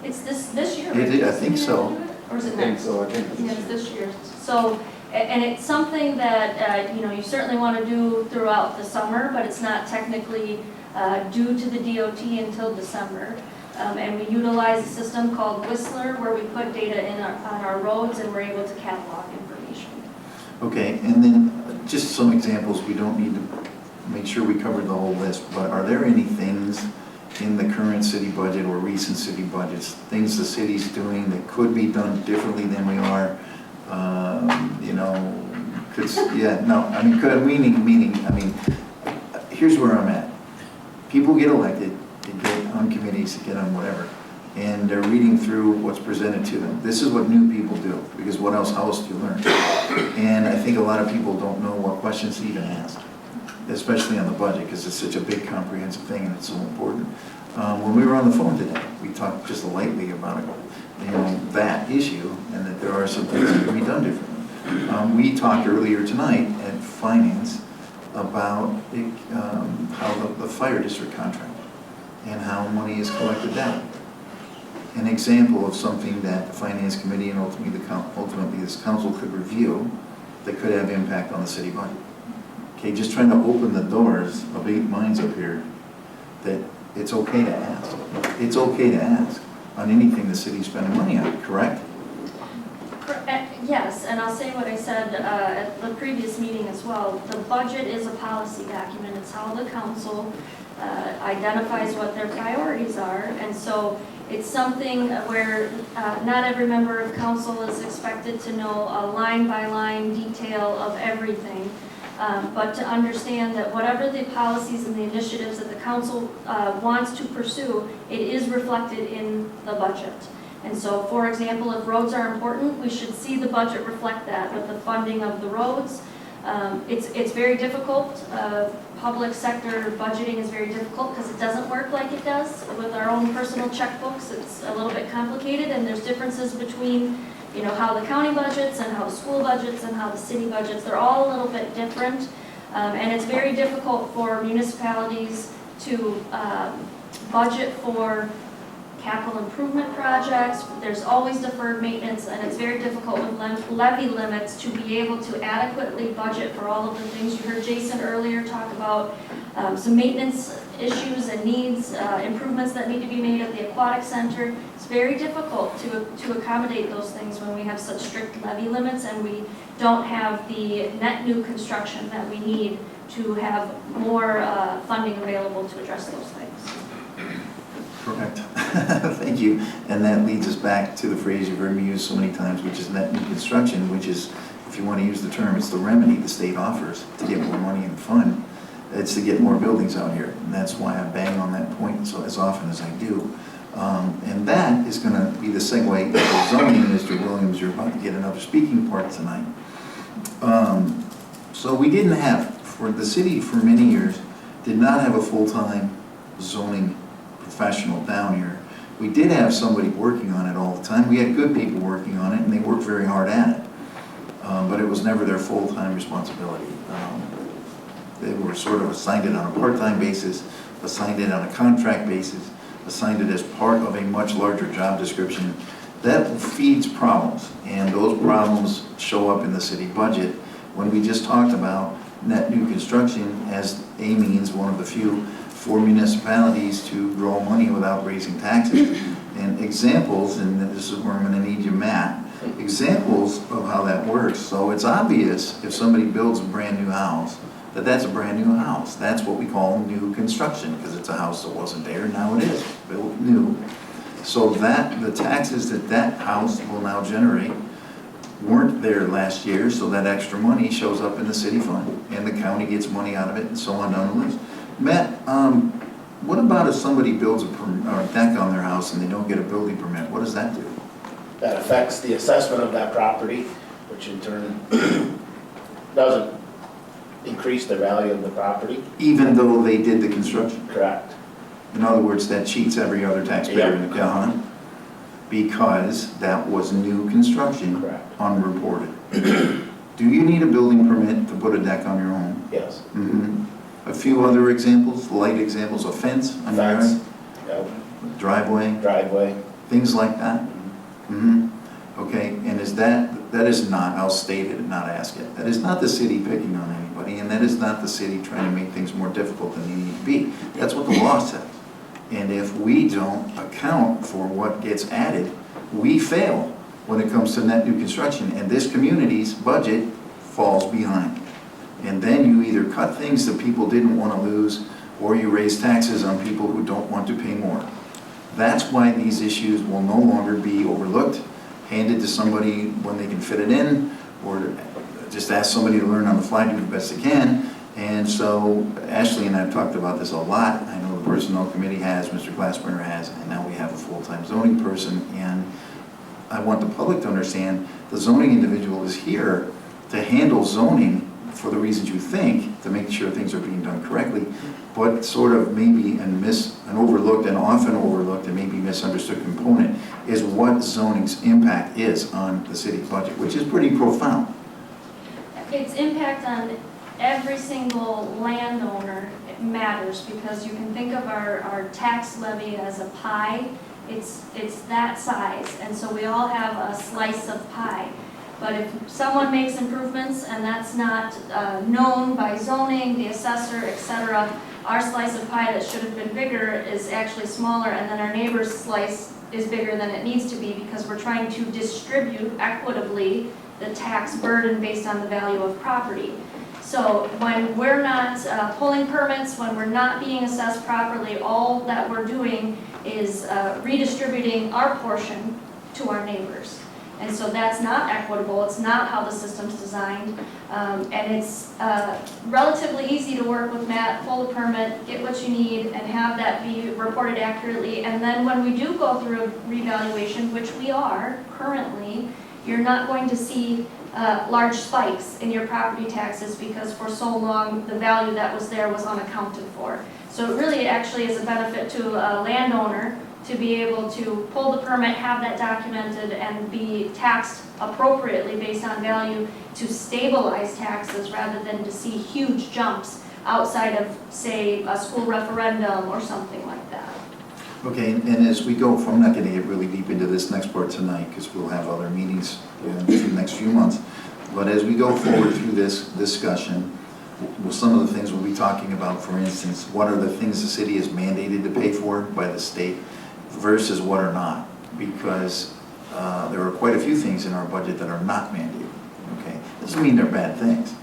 It's this year. It is, I think so. Or is it I think next? so, I think. Yeah, it's this year. So, and it's something that, you certainly want to do throughout the summer, but it's not technically due to the DOT until December. And we utilize a system called Whistler where we put data in on our roads and we're able to catalog information. Okay, and then just some examples, we don't need to make sure we covered the whole list, but are there any things in the current city budget or recent city budgets, things the city's doing that could be done differently than we are? You know, here's where I'm at. People get elected, they get on committees, they get on whatever, and they're reading through what's presented to them. This is what new people do, because how else do you learn? And I think a lot of people don't know what questions to even ask, especially on the budget, because it's such a big comprehensive thing and it's so important. When we were on the phone today, we talked just lightly about it, that issue, and that there are some things that can be done differently. We talked earlier tonight at Finance about how the fire district contract and how money is collected down. An example of something that the Finance Committee and ultimately this council could review that could have impact on the city budget. Okay, just trying to open the doors of 8 minds up here that it's okay to ask. It's okay to ask on anything the city's spending money on, correct? Yes, and I'll say what I said at the previous meeting as well. The budget is a policy document. It's how the council identifies what their priorities are. And so it's something where not every member of council is expected to know a line-by-line detail of everything. But to understand that whatever the policies and the initiatives that the council wants to pursue, it is reflected in the budget. And so, for example, if roads are important, we should see the budget reflect that with the funding of the roads. It's very difficult. Public sector budgeting is very difficult because it doesn't work like it does with our own personal checkbooks. It's a little bit complicated, and there's differences between how the county budgets and how the school budgets and how the city budgets. They're all a little bit different, and it's very difficult for municipalities to budget for capital improvement projects. There's always deferred maintenance, and it's very difficult with levy limits to be able to adequately budget for all of the things. You heard Jason earlier talk about some maintenance issues and needs, improvements that need to be made at the aquatic center. It's very difficult to accommodate those things when we have such strict levy limits and we don't have the net new construction that we need to have more funding available to address those things. Correct. Thank you. And that leads us back to the phrase you've heard me use so many times, which is net new construction, which is, if you want to use the term, it's the remedy the state offers to get more money in the fund. It's to get more buildings out here. And that's why I bang on that point so as often as I do. And that is going to be the segue into zoning. Mr. Williams, you're about to get another speaking part tonight. So we didn't have, for the city for many years, did not have a full-time zoning professional down here. We did have somebody working on it all the time. We had good people working on it, and they worked very hard at it. But it was never their full-time responsibility. They were sort of assigned it on a part-time basis, assigned it on a contract basis, assigned it as part of a much larger job description. That feeds problems, and those problems show up in the city budget when we just talked about net new construction as a means, one of the few, for municipalities to draw money without raising taxes. And examples, and this is where I'm going to need you, Matt, examples of how that works. So it's obvious if somebody builds a brand new house, that's a brand new house. That's what we call new construction, because it's a house that wasn't there, now it is built new. So that the taxes that house will now generate weren't there last year, so that extra money shows up in the city fund, and the county gets money out of it, and so on down the list. Matt, what about if somebody builds a deck on their house and they don't get a building permit? What does that do? That affects the assessment of that property, which in turn doesn't increase the value of the property. Even though they did the construction? Correct. In other words, that cheats every other taxpayer in the county because that was new construction, Correct. Unreported. Do you need a building permit to put a deck on your home? Yes. Mm-hmm. A few other examples, light examples, a fence on your yard? Yep. Driveway, things like that? Mm-hmm. Okay, and is that is not, I'll state it and not ask it, that is not the city picking on anybody. property, and that is not the city trying to make things more difficult than they need to be. That's what the law says. And if we don't account for what gets added, we fail when it comes to net new construction, and this community's budget falls behind. And then you either cut things that people didn't want to lose, or you raise taxes on people who don't want to pay more. That's why these issues will no longer be overlooked, handed to somebody when they can fit it in, or just ask somebody to learn on the fly, do the best they can. And so Ashley and I have talked about this a lot. I know the Personnel Committee has, Mr. Glassburner has, and now we have a full-time zoning person. And I want the public to understand the zoning individual is here to handle zoning for the reasons you think, to make sure things are being done correctly, but sort of maybe an overlooked and often overlooked and maybe misunderstood component is what zoning's impact is on the city's budget, which is pretty profound. Its impact on every single landowner matters, because you can think of our tax levy as a pie. It's that size, and so we all have a slice of pie. But if someone makes improvements and that's not known by zoning, the assessor, etc., our slice of pie that should have been bigger is actually smaller, and then our neighbor's slice is bigger than it needs to be, because we're trying to distribute equitably the tax burden based on the value of property. So when we're not pulling permits, when we're not being assessed properly, all that we're doing is redistributing our portion to our neighbors. And so that's not equitable. It's not how the system's designed. And it's relatively easy to work with Matt, pull the permit, get what you need, and have that be reported accurately. And then when we do go through a revaluation, which we are currently, you're not going to see large spikes in your property taxes, because for so long the value that was there was unaccounted for. So it really actually is a benefit to a landowner to be able to pull the permit, have that documented, and be taxed appropriately based on value, to stabilize taxes rather than to see huge jumps outside of, say, a school referendum or something like that. Okay, and as we go, I'm not going to get really deep into this next part tonight, because we'll have other meetings in the next few months. But as we go forward through this discussion, some of the things we'll be talking about, for instance, what are the things the city is mandated to pay for by the state versus what are not, because there are quite a few things in our budget that are not mandated, okay? Doesn't mean they're bad things.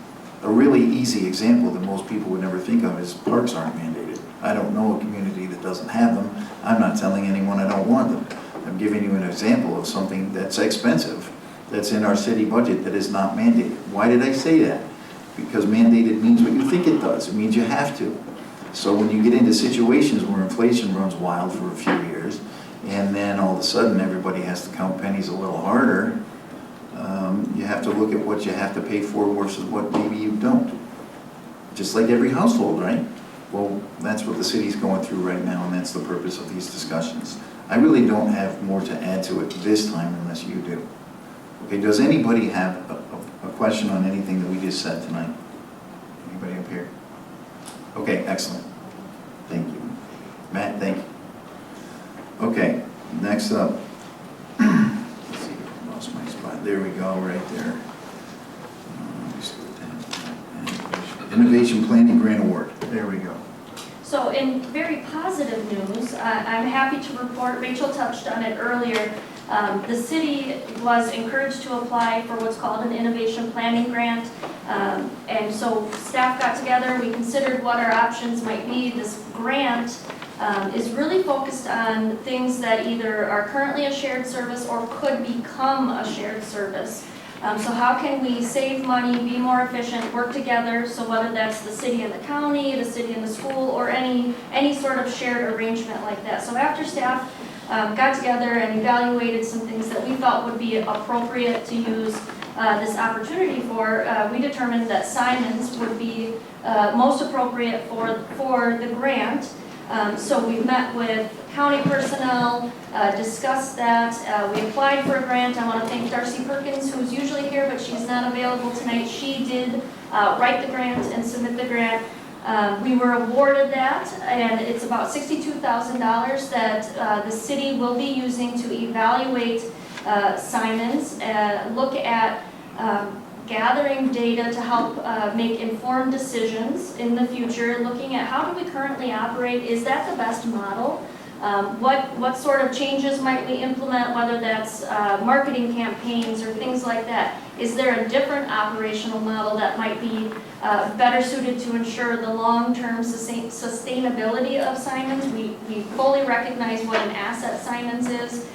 A really easy example that most people would never think of is parks aren't mandated. I don't know a community that doesn't have them. I'm not telling anyone I don't want them. I'm giving you an example of something that's expensive, that's in our city budget, that is not mandated. Why did I say that? Because mandated means what you think it does. It means you have to. So when you get into situations where inflation runs wild for a few years, and then all of a sudden everybody has to count pennies a little harder, you have to look at what you have to pay for versus what maybe you don't. Just like every household, right? Well, that's what the city's going through right now, and that's the purpose of these discussions. I really don't have more to add to it this time unless you do. Okay, does anybody have a question on anything that we just said tonight? Anybody up here? Okay, excellent. Thank you. Matt, thank you. Okay, next up. Let's see, I lost my spot. There we go, right there. Innovation Planning Grant Award. There we go. So in very positive news, I'm happy to report, Rachel touched on it earlier, the city was encouraged to apply for what's called an innovation planning grant. And so staff got together, we considered what our options might be. This grant is really focused on things that either are currently a shared service or could become a shared service. So how can we save money, be more efficient, work together, so whether that's the city and the county, the city and the school, or any sort of shared arrangement like that. So after staff got together and evaluated some things that we felt would be appropriate to use this opportunity for, we determined that Simons would be most appropriate for the grant. So we met with county personnel, discussed that. We applied for a grant. I want to thank Darcy Perkins, who's usually here, but she's not available tonight. She did write the grant and submit the grant. We were awarded that, and it's about $62,000 that the city will be using to evaluate Simons, look at gathering data to help make informed decisions in the future, looking at how do we currently operate, is that the best model? What sort of changes might we implement, whether that's marketing campaigns or things like that? Is there a different operational model that might be better suited to ensure the long-term sustainability of Simons? We fully recognize what an asset Simons is.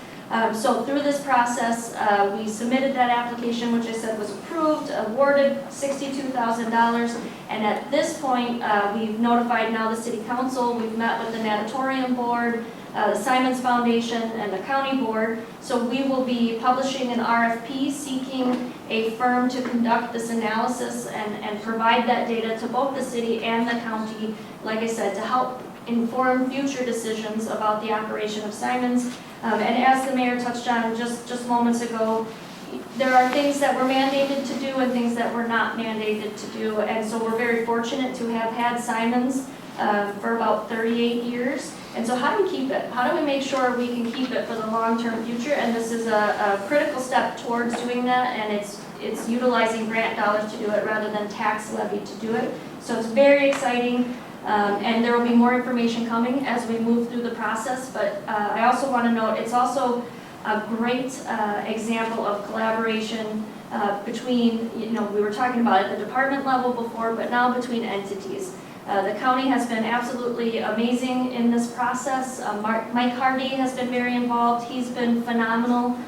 So through this process, we submitted that application, which I said was approved, awarded $62,000. And at this point, we've notified now the City Council, we've met with the Natatorium Board, the Simons Foundation, and the County Board. So we will be publishing an RFP seeking a firm to conduct this analysis and provide that data to both the city and the county, like I said, to help inform future decisions about the operation of Simons. And as the mayor touched on just moments ago, there are things that we're mandated to do and things that we're not mandated to do. And so we're very fortunate to have had Simons for about 38 years. And so how do we keep it? How do we make sure we can keep it for the long-term future? And this is a critical step towards doing that, and it's utilizing grant dollars to do it rather than tax levy to do it. So it's very exciting. And there will be more information coming as we move through the process, but I also want to note it's also a great example of collaboration between, we were talking about at the department level before, but now between entities. The county has been absolutely amazing in this process. Mike Hardy has been very involved. He's been phenomenal.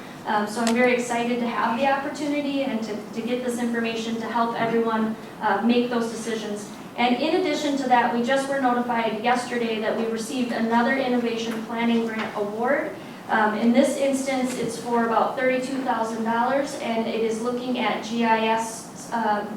So I'm very excited to have the opportunity and to get this information to help everyone make those decisions. And in addition to that, we just were notified yesterday that we received another Innovation Planning Grant Award. In this instance, it's for about $32,000, and it is looking at GIS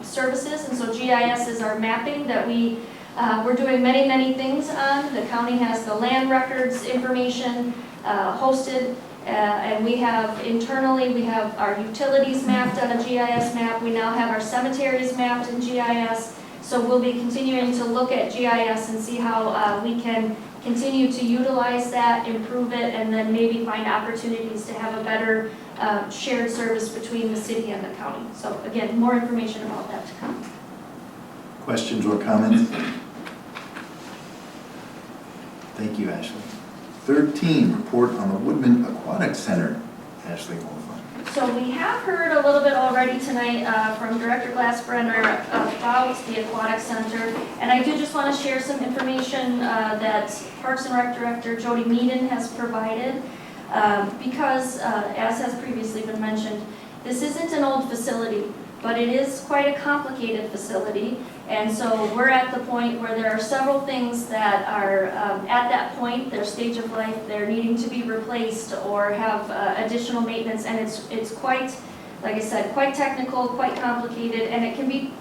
services. And so GIS is our mapping that we're doing many things on. The county has the land records information hosted, and we have internally, we have our utilities mapped on a GIS map. We now have our cemeteries mapped in GIS. So we'll be continuing to look at GIS and see how we can continue to utilize that, improve it, and then maybe find opportunities to have a better shared service between the city and the county. So again, more information about that to come. Questions or comments? Thank you, Ashley. 13, report on the Woodman Aquatic Center. Ashley Wolf. So we have heard a little bit already tonight from Director Glassbrenner about the Aquatic Center, and I do just want to share some information that Parks and Rec Director Jody Meaden has provided because, as has previously been mentioned, this isn't an old facility, but it is quite a complicated facility, and so we're at the point where there are several things that are at that point, their stage of life, they're needing to be replaced or have additional maintenance, and it's quite, like I said, quite technical, quite complicated, and it can be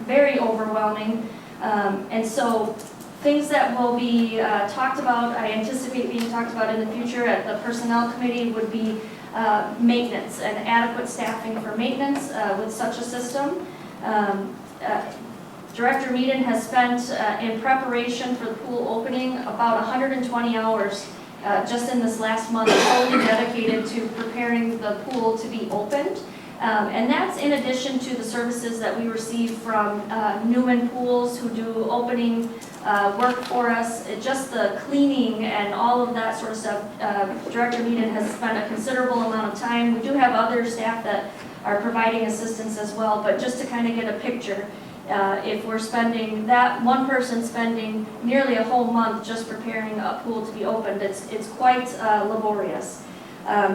very overwhelming. And so things that will be talked about, I anticipate being talked about in the future at the Personnel Committee would be maintenance and adequate staffing for maintenance with such a system. Director Meaden has spent in preparation for the pool opening about 120 hours just in this last month, totally dedicated to preparing the pool to be opened. And that's in addition to the services that we receive from Newman Pools, who do opening work for us. Just the cleaning and all of that sort of stuff, Director Meaden has spent a considerable amount of time. We do have other staff that are providing assistance as well, but just to kind of get a picture, if we're spending that, one person spending nearly a whole month just preparing a pool to be opened, it's quite laborious.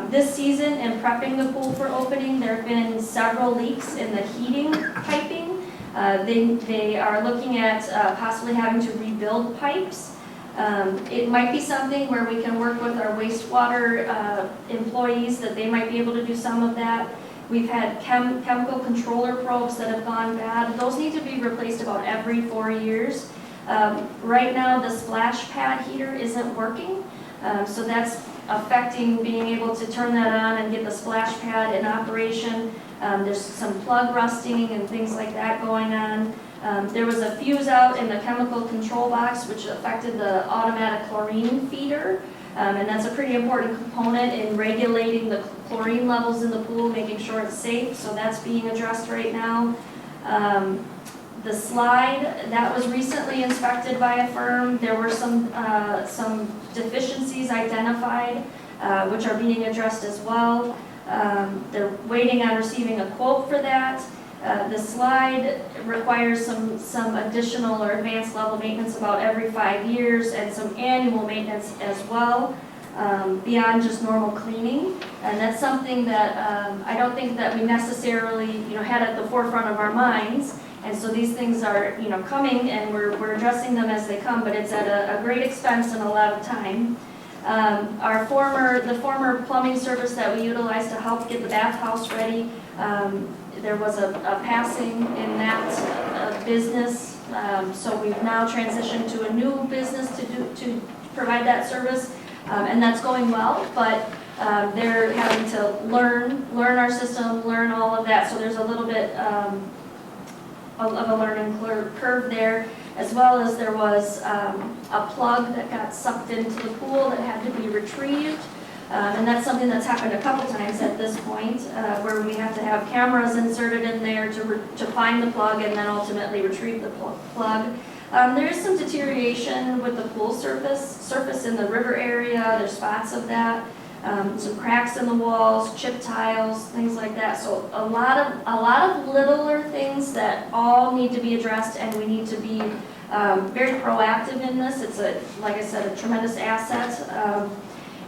This season, in prepping the pool for opening, there have been several leaks in the heating piping. They are looking at possibly having to rebuild pipes. It might be something where we can work with our wastewater employees that they might be able to do some of that. We've had chemical controller probes that have gone bad. Those need to be replaced about every 4 years. Right now, the splash pad heater isn't working, so that's affecting being able to turn that on and get the splash pad in operation. There's some plug rusting and things like that going on. There was a fuse out in the chemical control box which affected the automatic chlorine feeder. And that's a pretty important component in regulating the chlorine levels in the pool, making sure it's safe, so that's being addressed right now. The slide, that was recently inspected by a firm. There were some deficiencies identified, which are being addressed as well. They're waiting on receiving a quote for that. The slide requires some additional or advanced level maintenance about every 5 years and some annual maintenance as well, beyond just normal cleaning. And that's something that I don't think that we necessarily had at the forefront of our minds. And so these things are coming, and we're addressing them as they come, but it's at a great expense and a lot of time. The former plumbing service that we utilized to help get the bathhouse ready, there was a passing in that business, so we've now transitioned to a new business to provide that service, and that's going well, but they're having to learn our system, learn all of that, so there's a little bit of a learning curve there, as well as there was a plug that got sucked into the pool that had to be retrieved. And that's something that's happened a couple times at this point, where we have to have cameras inserted in there to find the plug and then ultimately retrieve the plug. There is some deterioration with the pool surface in the river area. There's spots of that. Some cracks in the walls, chip tiles, things like that. So a lot of littler things that all need to be addressed, and we need to be very proactive in this. It's like I said, a tremendous asset.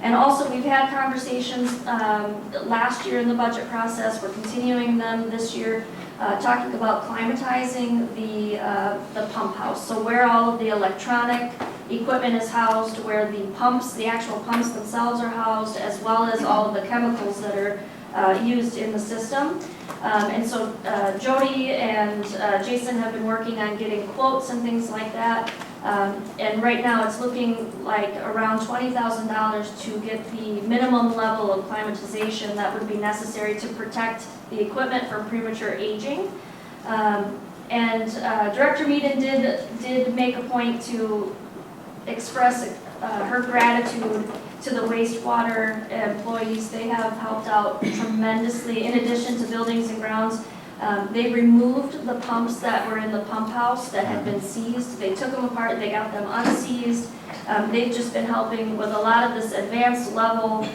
And also, we've had conversations last year in the budget process. We're continuing them this year, talking about climatizing the pump house. So where all of the electronic equipment is housed, where the actual pumps themselves are housed, as well as all of the chemicals that are used in the system. And so Jody and Jason have been working on getting quotes and things like that. And right now it's looking like around $20,000 to get the minimum level of climatization that would be necessary to protect the equipment from premature aging. And Director Meaden did make a point to express her gratitude to the wastewater employees. They have helped out tremendously. In addition to buildings and grounds, they removed the pumps that were in the pump house that had been seized. They took them apart, they got them unseized. They've just been helping with a lot of this advanced level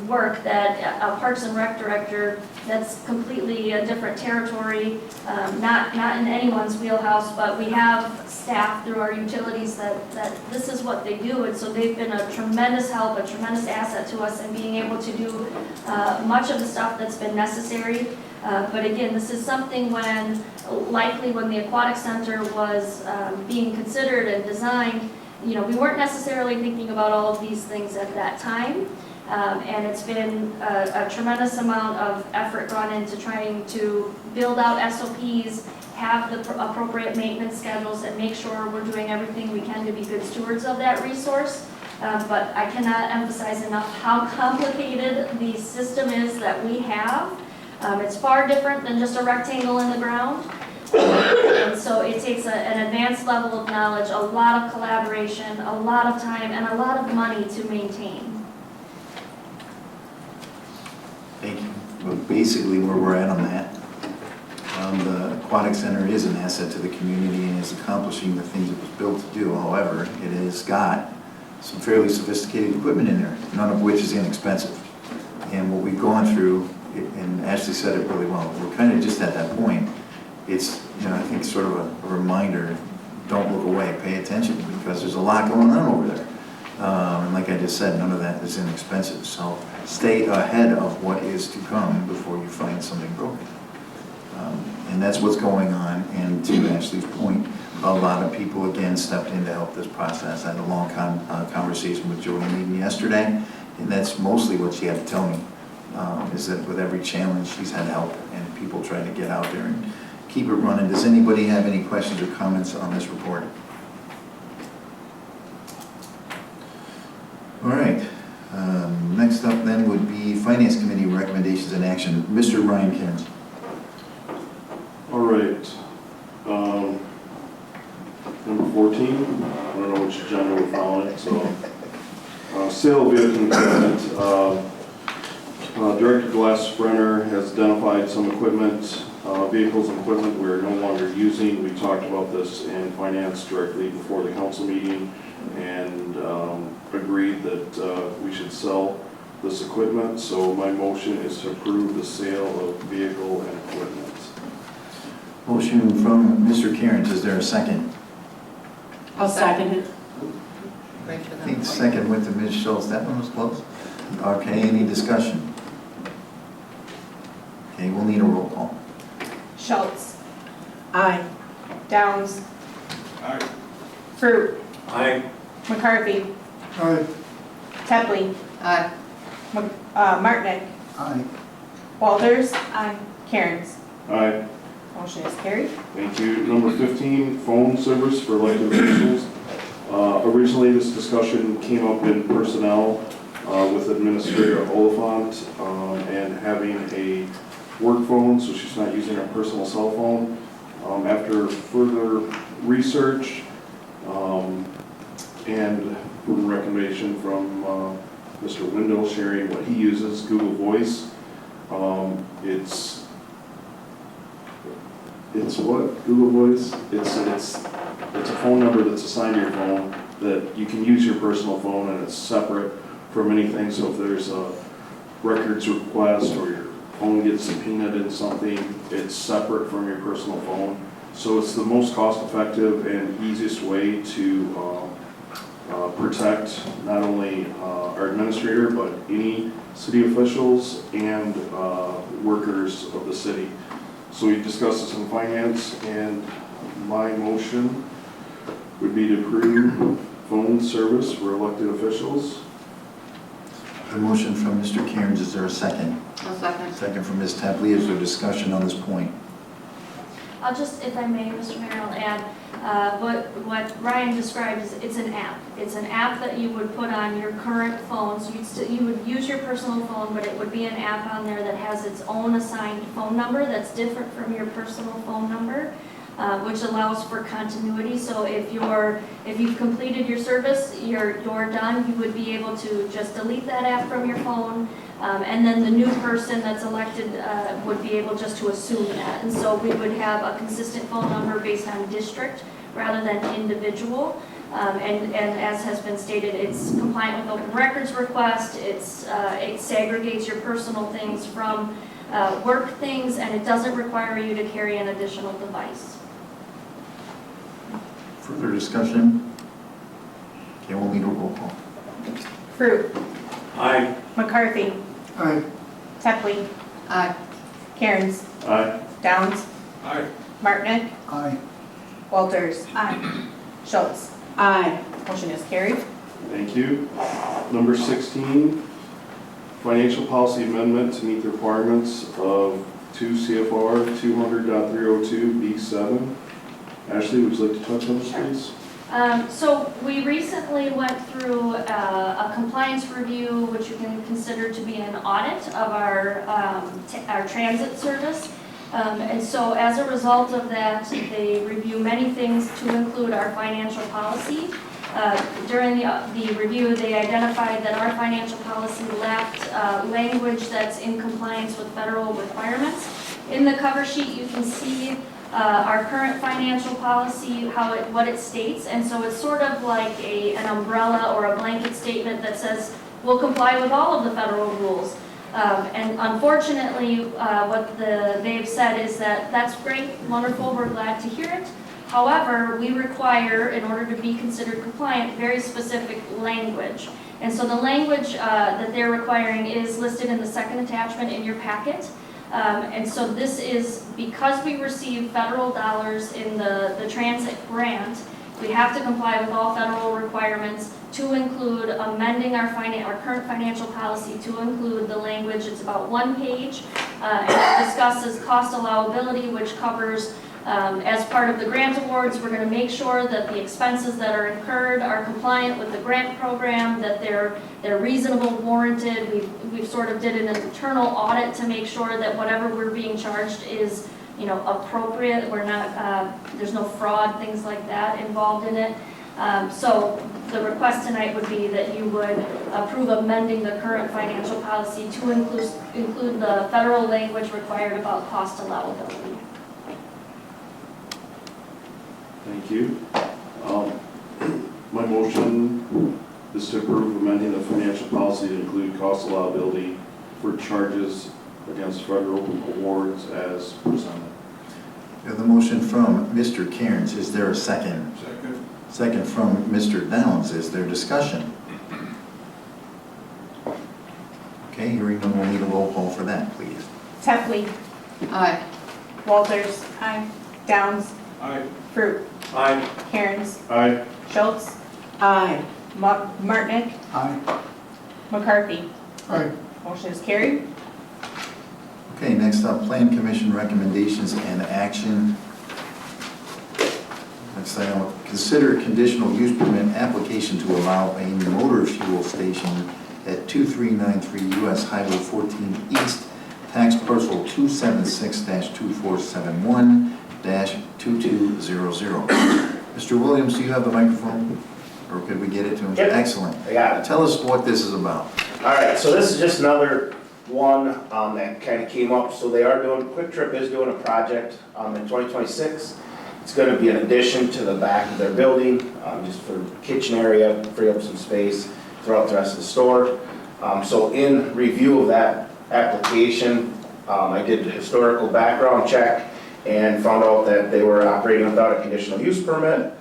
work that a Parks and Rec director, that's completely a different territory, not in anyone's wheelhouse, but we have staff through our utilities that this is what they do, and so they've been a tremendous help, a tremendous asset to us in being able to do much of the stuff that's been necessary. But again, this is something likely when the aquatic center was being considered and designed, we weren't necessarily thinking about all of these things at that time. And it's been a tremendous amount of effort gone into trying to build out SOPs, have the appropriate maintenance schedules, and make sure we're doing everything we can to be good stewards of that resource. But I cannot emphasize enough how complicated the system is that we have. It's far different than just a rectangle in the ground. And so it takes an advanced level of knowledge, a lot of collaboration, a lot of time, and a lot of money to maintain. Thank you. Well, basically where we're at on that, the aquatic center is an asset to the community and is accomplishing the things it was built to do. However, it has got some fairly sophisticated equipment in there, none of which is inexpensive. And what we've gone through, and Ashley said it really well, we're kind of just at that point. It's, I think sort of a reminder, don't look away, pay attention, because there's a lot going on over there. And like I just said, none of that is inexpensive. So stay ahead of what is to come before you find something broken. And that's what's going on. And to Ashley's point, a lot of people again stepped in to help this process. I had a long conversation with Jody Meaden yesterday, and that's mostly what she had to tell me, is that with every challenge she's had help and people trying to get out there and keep it running. Does anybody have any questions or comments on this report? All right. Next up then would be Finance Committee recommendations and action. Mr. Ryan Cairns. All right. Number 14. I don't know which agenda we're following, so Sale of vehicle equipment. Director Glass-Brenner has identified some equipment, vehicles and equipment we're no longer using. We talked about this in finance directly before the council meeting and agreed that we should sell this equipment. So my motion is to approve the sale of vehicle and equipment. Motion from Mr. Cairns, is there a second? I'll second it. I think second went to Ms. Schultz, that one was close. Okay, any discussion? Okay, we'll need a roll call. Schultz, Aye. Downs, Aye. Fruit, Aye. McCarthy, Aye. Tepley, Aye. Martnick, Aye. Walters, Cairns. Aye. Motion is carried. Thank you. Number 15, phone service for elected officials. Originally, this discussion came up in personnel with Administrator Oliphant and having a work phone, so she's not using her personal cell phone. After further research and recommendation from Mr. Wendell sharing what he uses, Google Voice, it's what? Google Voice? It's a phone number that's assigned to your phone that you can use your personal phone, and it's separate from anything. So if there's a records request or your phone gets subpoenaed in something, it's separate from your personal phone. So it's the most cost-effective and easiest way to protect not only our administrator, but any city officials and workers of the city. So we discussed this in finance, and my motion would be to approve phone service for elected officials. A motion from Mr. Cairns, is there a second? I'll second. Second from Ms. Tepley, is there discussion on this point? I'll just, if I may, Mr. Mayor, I'll add, what Ryan described is, it's an app. It's an app that you would put on your current phone. So you would use your personal phone, but it would be an app on there that has its own assigned phone number that's different from your personal phone number, which allows for continuity. So if you've completed your service, you're done, you would be able to just delete that app from your phone. And then the new person that's elected would be able just to assume that. And so we would have a consistent phone number based on district rather than individual. And as has been stated, it's compliant with open records request. It segregates your personal things from work things, and it doesn't require you to carry an additional device. Further discussion? Okay, we'll need a roll call. Fruit, Aye. McCarthy, Aye. Tepley, Aye. Cairns, Aye. Downs, Aye. Martnick, Aye. Walters, Schultz. Aye. Motion is carried. Thank you. Number 16, financial policy amendment to meet the requirements of 2 CFR 200.302B7. Ashley, would you like to touch on this, please? So we recently went through a compliance review, which you can consider to be an audit of our transit service. And so as a result of that, they review many things to include our financial policy. During the review, they identified that our financial policy lacked language that's in compliance with federal requirements. In the cover sheet, you can see our current financial policy, what it states, and so it's sort of like an umbrella or a blanket statement that says we'll comply with all of the federal rules. And unfortunately, what they've said is that that's great, wonderful, we're glad to hear it. However, we require, in order to be considered compliant, very specific language. And so the language that they're requiring is listed in the second attachment in your packet. And so this is because we receive federal dollars in the transit grant, we have to comply with all federal requirements to include amending our current financial policy to include the language. It's about 1 page. And it discusses cost allowability, which covers as part of the grant awards, we're going to make sure that the expenses that are incurred are compliant with the grant program, that they're reasonable, warranted. We've sort of did an internal audit to make sure that whatever we're being charged is, appropriate. We're not, there's no fraud, things like that involved in it. So the request tonight would be that you would approve amending the current financial policy to include the federal language required about cost allowability. Thank you. My motion is to approve amending the financial policy to include cost allowability for charges against federal awards as presented. We have the motion from Mr. Cairns. Is there a second? Second. Second from Mr. Downs. Is there discussion? Okay, hearing none, we'll need a roll call for that, please. Tepley, Aye. Walters. Aye. Downs, Aye. Fruit, Aye. Cairns, Aye. Schultz, Aye. Martinick, Aye. McCarthy. Aye. Motion is carried. Okay, next up, Plan Commission recommendations and action. Next item, consider conditional use permit application to allow a motor fuel station at 2393 US Highway 14 East, tax parcel 276-2471-2200. Mr. Williams, do you have the microphone? Or could we get it to him? Yep. Excellent. I got it. Tell us what this is about. All right, so this is just another one that kind of came up. So they are doing, Quick Trip is doing a project in 2026. It's going to be an addition to the back of their building, just for kitchen area, free up some space throughout the rest of the store. So in review of that application, I did a historical background check and found out that they were operating without a conditional use permit.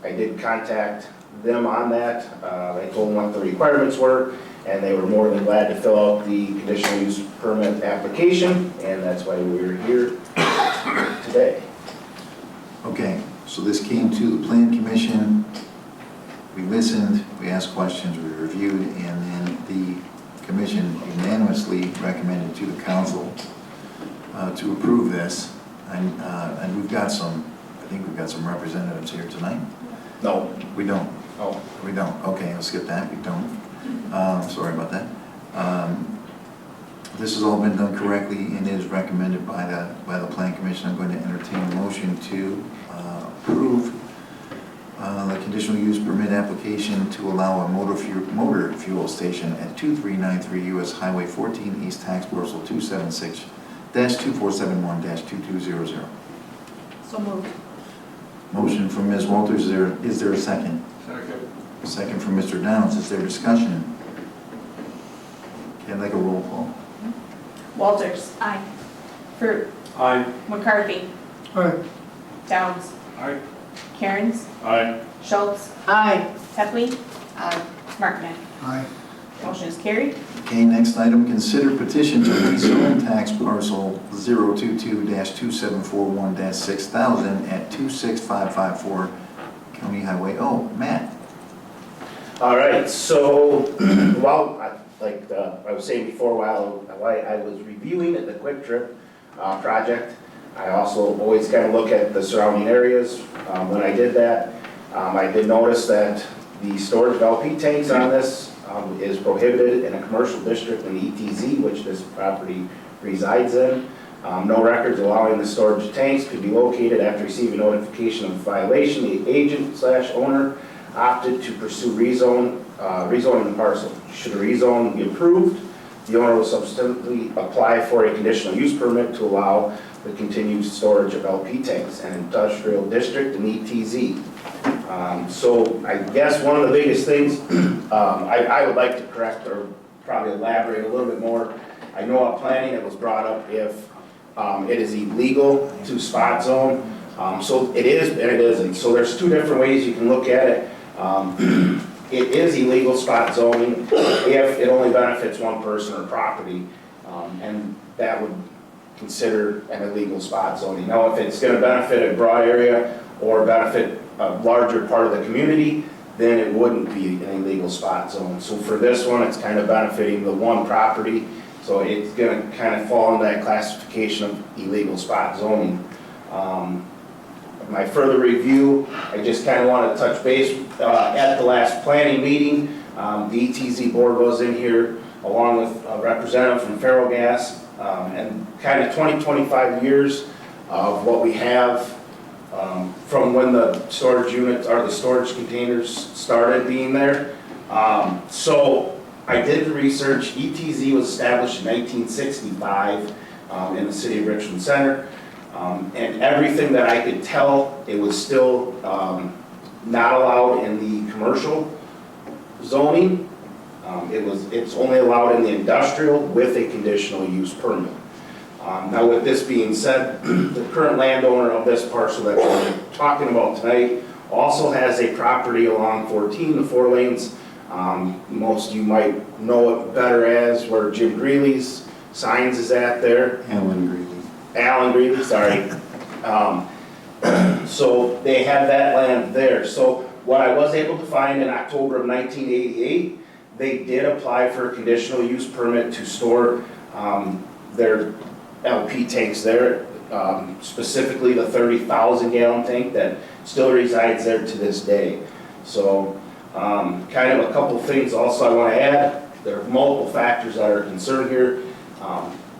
I did contact them on that. I told them what the requirements were, and they were more than glad to fill out the conditional use permit application, and that's why we're here today. Okay, so this came to the Plan Commission. We listened, we asked questions, we reviewed, and then the commission unanimously recommended to the council to approve this. And we've got some, I think we've got some representatives here tonight. No. We don't. Oh. We don't. Okay, I'll skip that. We don't. Sorry about that. This has all been done correctly and is recommended by the Plan Commission. I'm going to entertain a motion to approve the conditional use permit application to allow a motor fuel station at 2393 US Highway 14 East, tax parcel 276-2471-2200. So moved. Motion from Ms. Walters. Is there a second? Second. Second from Mr. Downs. Is there discussion? Okay, I'd like a roll call. Walters. Aye. Fruit, Aye. McCarthy, Aye. Downs, Aye. Cairns, Aye. Schultz, Aye. Tepley, Aye. Martinick. Aye. Motion is carried. Okay, next item, consider petition to rezone tax parcel 022-2741-6000 at 26554 County Highway O. Matt? All right, so, well, like I was saying before, while I was reviewing the Quick Trip project, I also always kind of look at the surrounding areas. When I did that, I did notice that the storage of LP tanks on this is prohibited in a commercial district in the ETZ, which this property resides in. No records allowing the storage of tanks could be located after receiving notification of violation. The agent/owner opted to pursue rezoning the parcel. Should a rezone be approved, the owner will subsequently apply for a conditional use permit to allow the continued storage of LP tanks in an industrial district in ETZ. So I guess one of the biggest things I would like to correct or probably elaborate a little bit more. I know at planning it was brought up if it is illegal to spot zone. So it is and it isn't. So there's two different ways you can look at it. It is illegal spot zoning if it only benefits one person or property, and that would consider an illegal spot zoning. Now, if it's going to benefit a broad area or benefit a larger part of the community, then it wouldn't be an illegal spot zone. So for this one, it's kind of benefiting the one property, so it's going to kind of fall into that classification of illegal spot zoning. My further review, I just kind of want to touch base at the last planning meeting. The ETZ board was in here along with a representative from Ferrogas, and kind of 20-25 years of what we have from when the storage units or the storage containers started being there. So I did the research. ETZ was established in 1965 in the city of Richland Center. And everything that I could tell, it was still not allowed in the commercial zoning. It's only allowed in the industrial with a conditional use permit. Now with this being said, the current landowner of this parcel that we're talking about tonight also has a property along 14, the 4 lanes. Most of you might know it better as where Jim Greeley's signs is at there. Alan Greeley, sorry. So they have that land there. So what I was able to find in October of 1988, they did apply for a conditional use permit to store their LP tanks there, specifically the 30,000 gallon tank that still resides there to this day. So kind of a couple things also I want to add. There are multiple factors that are concerned here.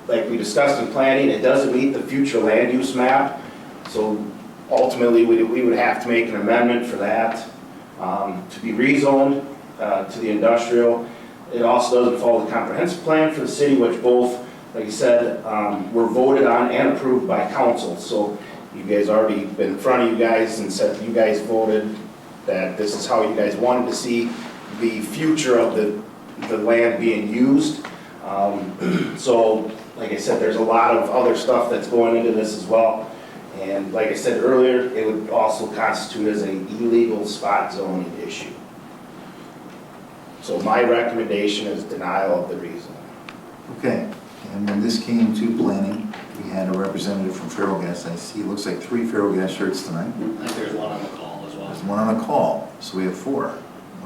Like we discussed in planning, it doesn't meet the future land use map. So ultimately, we would have to make an amendment for that to be rezoned to the industrial. It also doesn't follow the comprehensive plan for the city, which both, like I said, were voted on and approved by council. So you guys already been in front of you guys and said you guys voted that this is how you guys wanted to see the future of the land being used. So, like I said, there's a lot of other stuff that's going into this as well. And like I said earlier, it would also constitute as an illegal spot zoning issue. So my recommendation is denial of the rezone. Okay, and when this came to planning, we had a representative from Ferrellgas. I see, it looks like 3 Ferrellgas shirts tonight. I think there's one on the call as well. There's one on the call, so we have 4,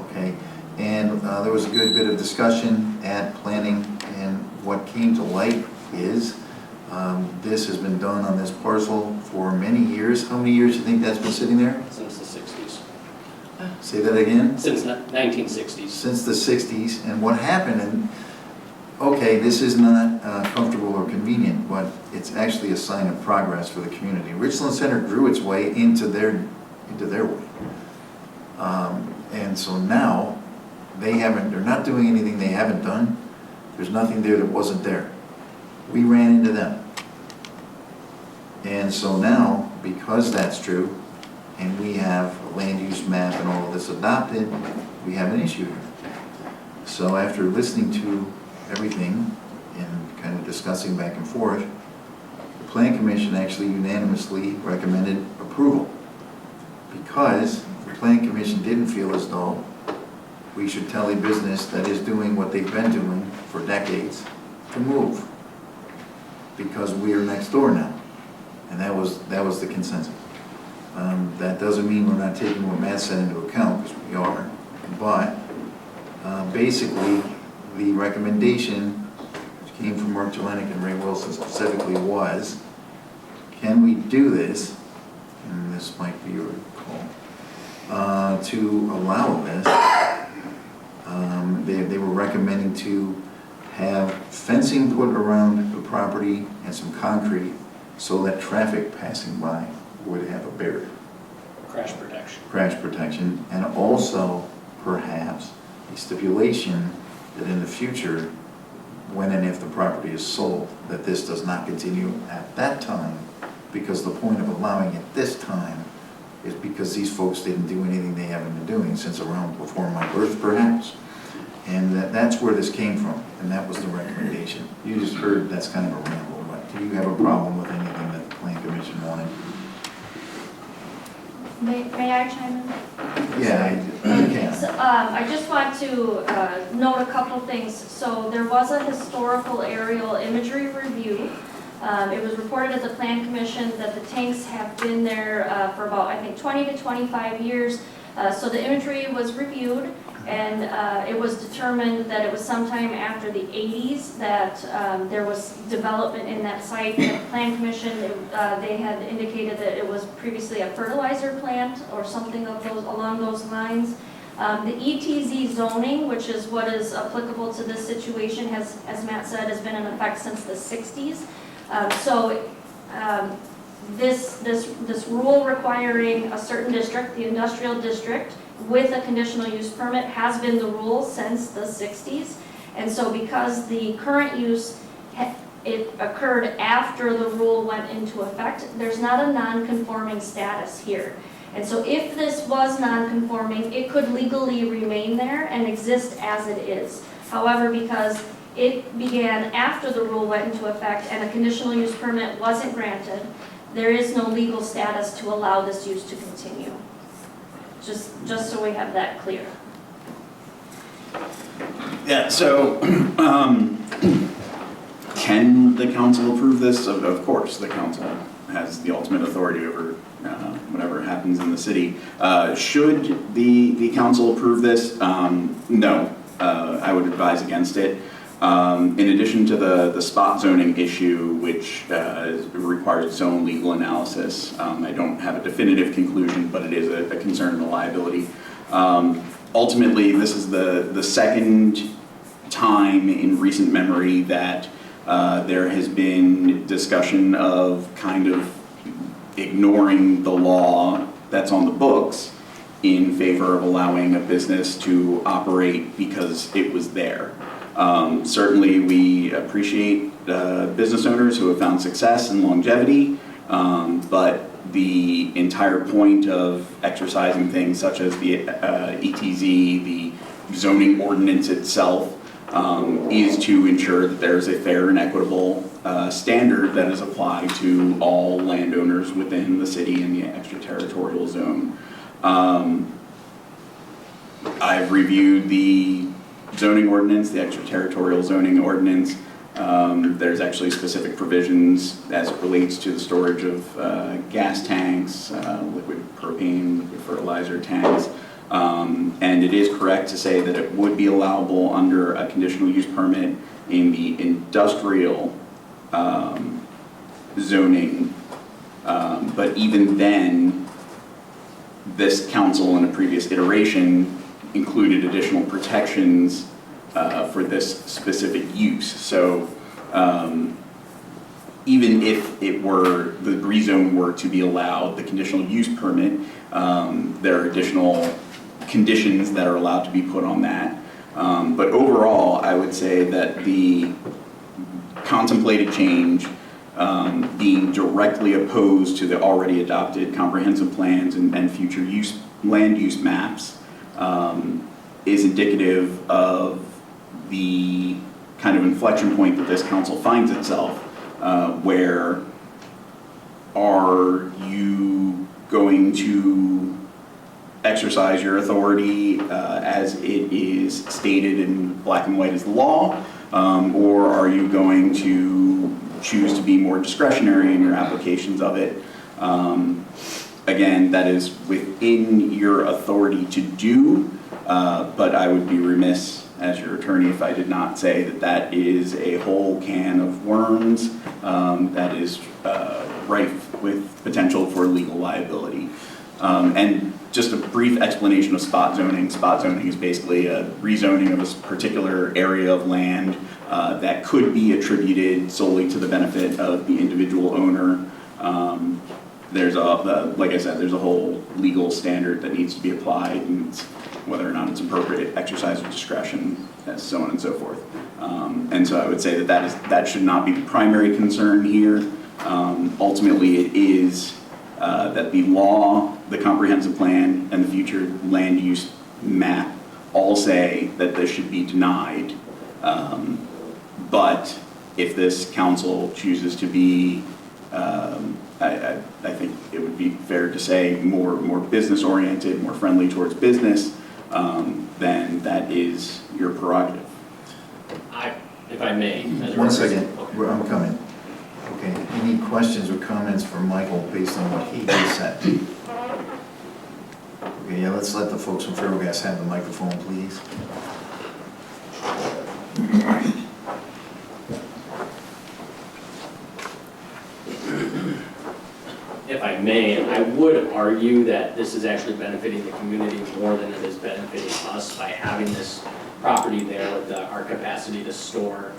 okay? And there was a good bit of discussion at planning, and what came to light is this has been done on this parcel for many years. How many years do you think that's been sitting there? Since the 60s. Say that again? Since 1960s. Since the 60s, and what happened, and okay, this is not comfortable or convenient, but it's actually a sign of progress for the community. Richland Center grew its way into their way. And so now, they're not doing anything they haven't done. There's nothing there that wasn't there. We ran into them. And so now, because that's true, and we have a land use map and all of this adopted, we have an issue here. So after listening to everything and kind of discussing back and forth, the Plan Commission actually unanimously recommended approval, because the Plan Commission didn't feel as though we should tell a business that is doing what they've been doing for decades to move, because we are next door now. And that was the consensus. That doesn't mean we're not taking what Matt said into account, because we are. But basically, the recommendation, which came from Mark Jelenic and Ray Wilson specifically, was, can we do this, and this might be your call, to allow this. They were recommending to have fencing put around the property and some concrete so that traffic passing by would have a barrier. Crash protection. Crash protection, and also perhaps a stipulation that in the future, when and if the property is sold, that this does not continue at that time, because the point of allowing it this time is because these folks didn't do anything they haven't been doing since around before my birth, perhaps. And that's where this came from, and that was the recommendation. You just heard that's kind of a ramble, but do you have a problem with anything that the Plan Commission wanted? May I chime in? Yeah, I can. So, I just want to note a couple things. So there was a historical aerial imagery review. It was reported at the Plan Commission that the tanks have been there for about, I think, 20 to 25 years. So the imagery was reviewed, and it was determined that it was sometime after the 80s that there was development in that site. At the Plan Commission, they had indicated that it was previously a fertilizer plant or something of those along those lines. The ETZ zoning, which is what is applicable to this situation, has, as Matt said, has been in effect since the 60s. So this rule requiring a certain district, the industrial district, with a conditional use permit has been the rule since the 60s. And so because the current use, it occurred after the rule went into effect, there's not a non-conforming status here. And so if this was non-conforming, it could legally remain there and exist as it is. However, because it began after the rule went into effect and a conditional use permit wasn't granted, there is no legal status to allow this use to continue. Just so we have that clear. Yeah, so, can the council approve this? Of course, the council has the ultimate authority over whatever happens in the city. Should the council approve this? No, I would advise against it. In addition to the spot zoning issue, which requires its own legal analysis, I don't have a definitive conclusion, but it is a concern of the liability. Ultimately, this is the second time in recent memory that there has been discussion of kind of ignoring the law that's on the books in favor of allowing a business to operate because it was there. Certainly we appreciate business owners who have found success and longevity, but the entire point of exercising things such as the ETZ, the zoning ordinance itself, is to ensure that there's a fair and equitable standard that is applied to all landowners within the city and the extraterritorial zone. I've reviewed the zoning ordinance, the extraterritorial zoning ordinance. There's actually specific provisions as it relates to the storage of gas tanks, liquid propane, liquid fertilizer tanks. And it is correct to say that it would be allowable under a conditional use permit in the industrial zoning. But even then, this council in a previous iteration included additional protections for this specific use. So even if it were, the rezone were to be allowed, the conditional use permit, there are additional conditions that are allowed to be put on that. But overall, I would say that the contemplated change being directly opposed to the already adopted comprehensive plans and future land use maps is indicative of the kind of inflection point that this council finds itself, where are you going to exercise your authority as it is stated in black and white as the law, or are you going to choose to be more discretionary in your applications of it? Again, that is within your authority to do, but I would be remiss as your attorney if I did not say that that is a whole can of worms that is rife with potential for legal liability. And just a brief explanation of spot zoning. Spot zoning is basically a rezoning of a particular area of land that could be attributed solely to the benefit of the individual owner. There's like I said, there's a whole legal standard that needs to be applied, and whether or not it's appropriate exercise of discretion, so on and so forth. And so I would say that should not be the primary concern here. Ultimately, it is that the law, the comprehensive plan, and the future land use map all say that this should be denied. But if this council chooses to be, I think it would be fair to say more business-oriented, more friendly towards business, then that is your prerogative. If I may. One second, I'm coming. Okay, any questions or comments for Michael based on what he just said? Okay, yeah, let's let the folks from Ferrogas have the microphone, please. If I may, I would argue that this is actually benefiting the community more than it is benefiting us by having this property there with our capacity to store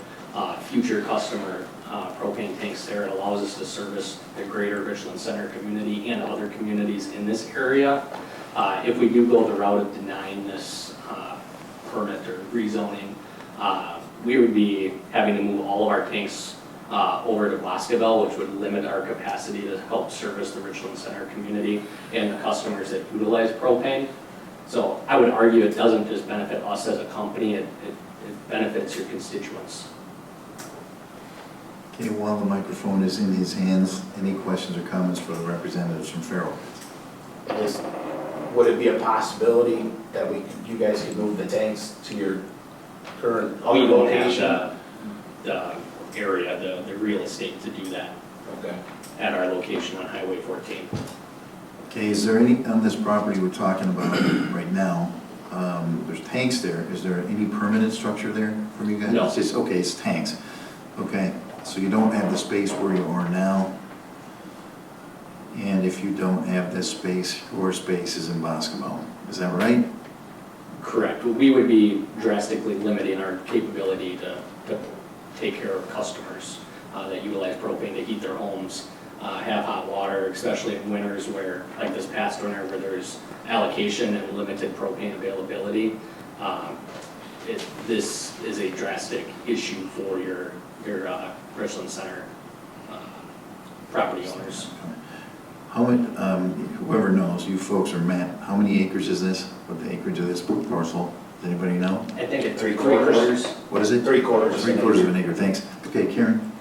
future customer propane tanks there. It allows us to service the greater Richland Center community and other communities in this area. If we do go the route of denying this permit or rezoning, we would be having to move all of our tanks over to Boscoville, which would limit our capacity to help service the Richland Center community and the customers that utilize propane. So I would argue it doesn't just benefit us as a company, it benefits your constituents. Okay, while the microphone is in his hands, any questions or comments for the representatives from Farrell? Would it be a possibility that you guys could move the tanks to your current We don't have location? the area, the real estate to do that Okay. at our location on Highway 14. Okay, is there any, on this property we're talking about right now, there's tanks there, is there any permanent structure there from you guys? No. It's just, okay, it's tanks. Okay, so you don't have the space where you are now, and if you don't have this space, your space is in Boscoville, is that right? Correct. We would be drastically limiting our capability to take care of customers that utilize propane to heat their homes, have hot water, especially in winters where, like this past winter, where there's allocation and limited propane availability. This is a drastic issue for your Richland Center property owners. How much, whoever knows, you folks are Matt, how many acres is this? What the acreage of this parcel? Does anybody know? I think at 3/4. What is it? 3/4. 3/4 of an acre, thanks. Okay, Karen?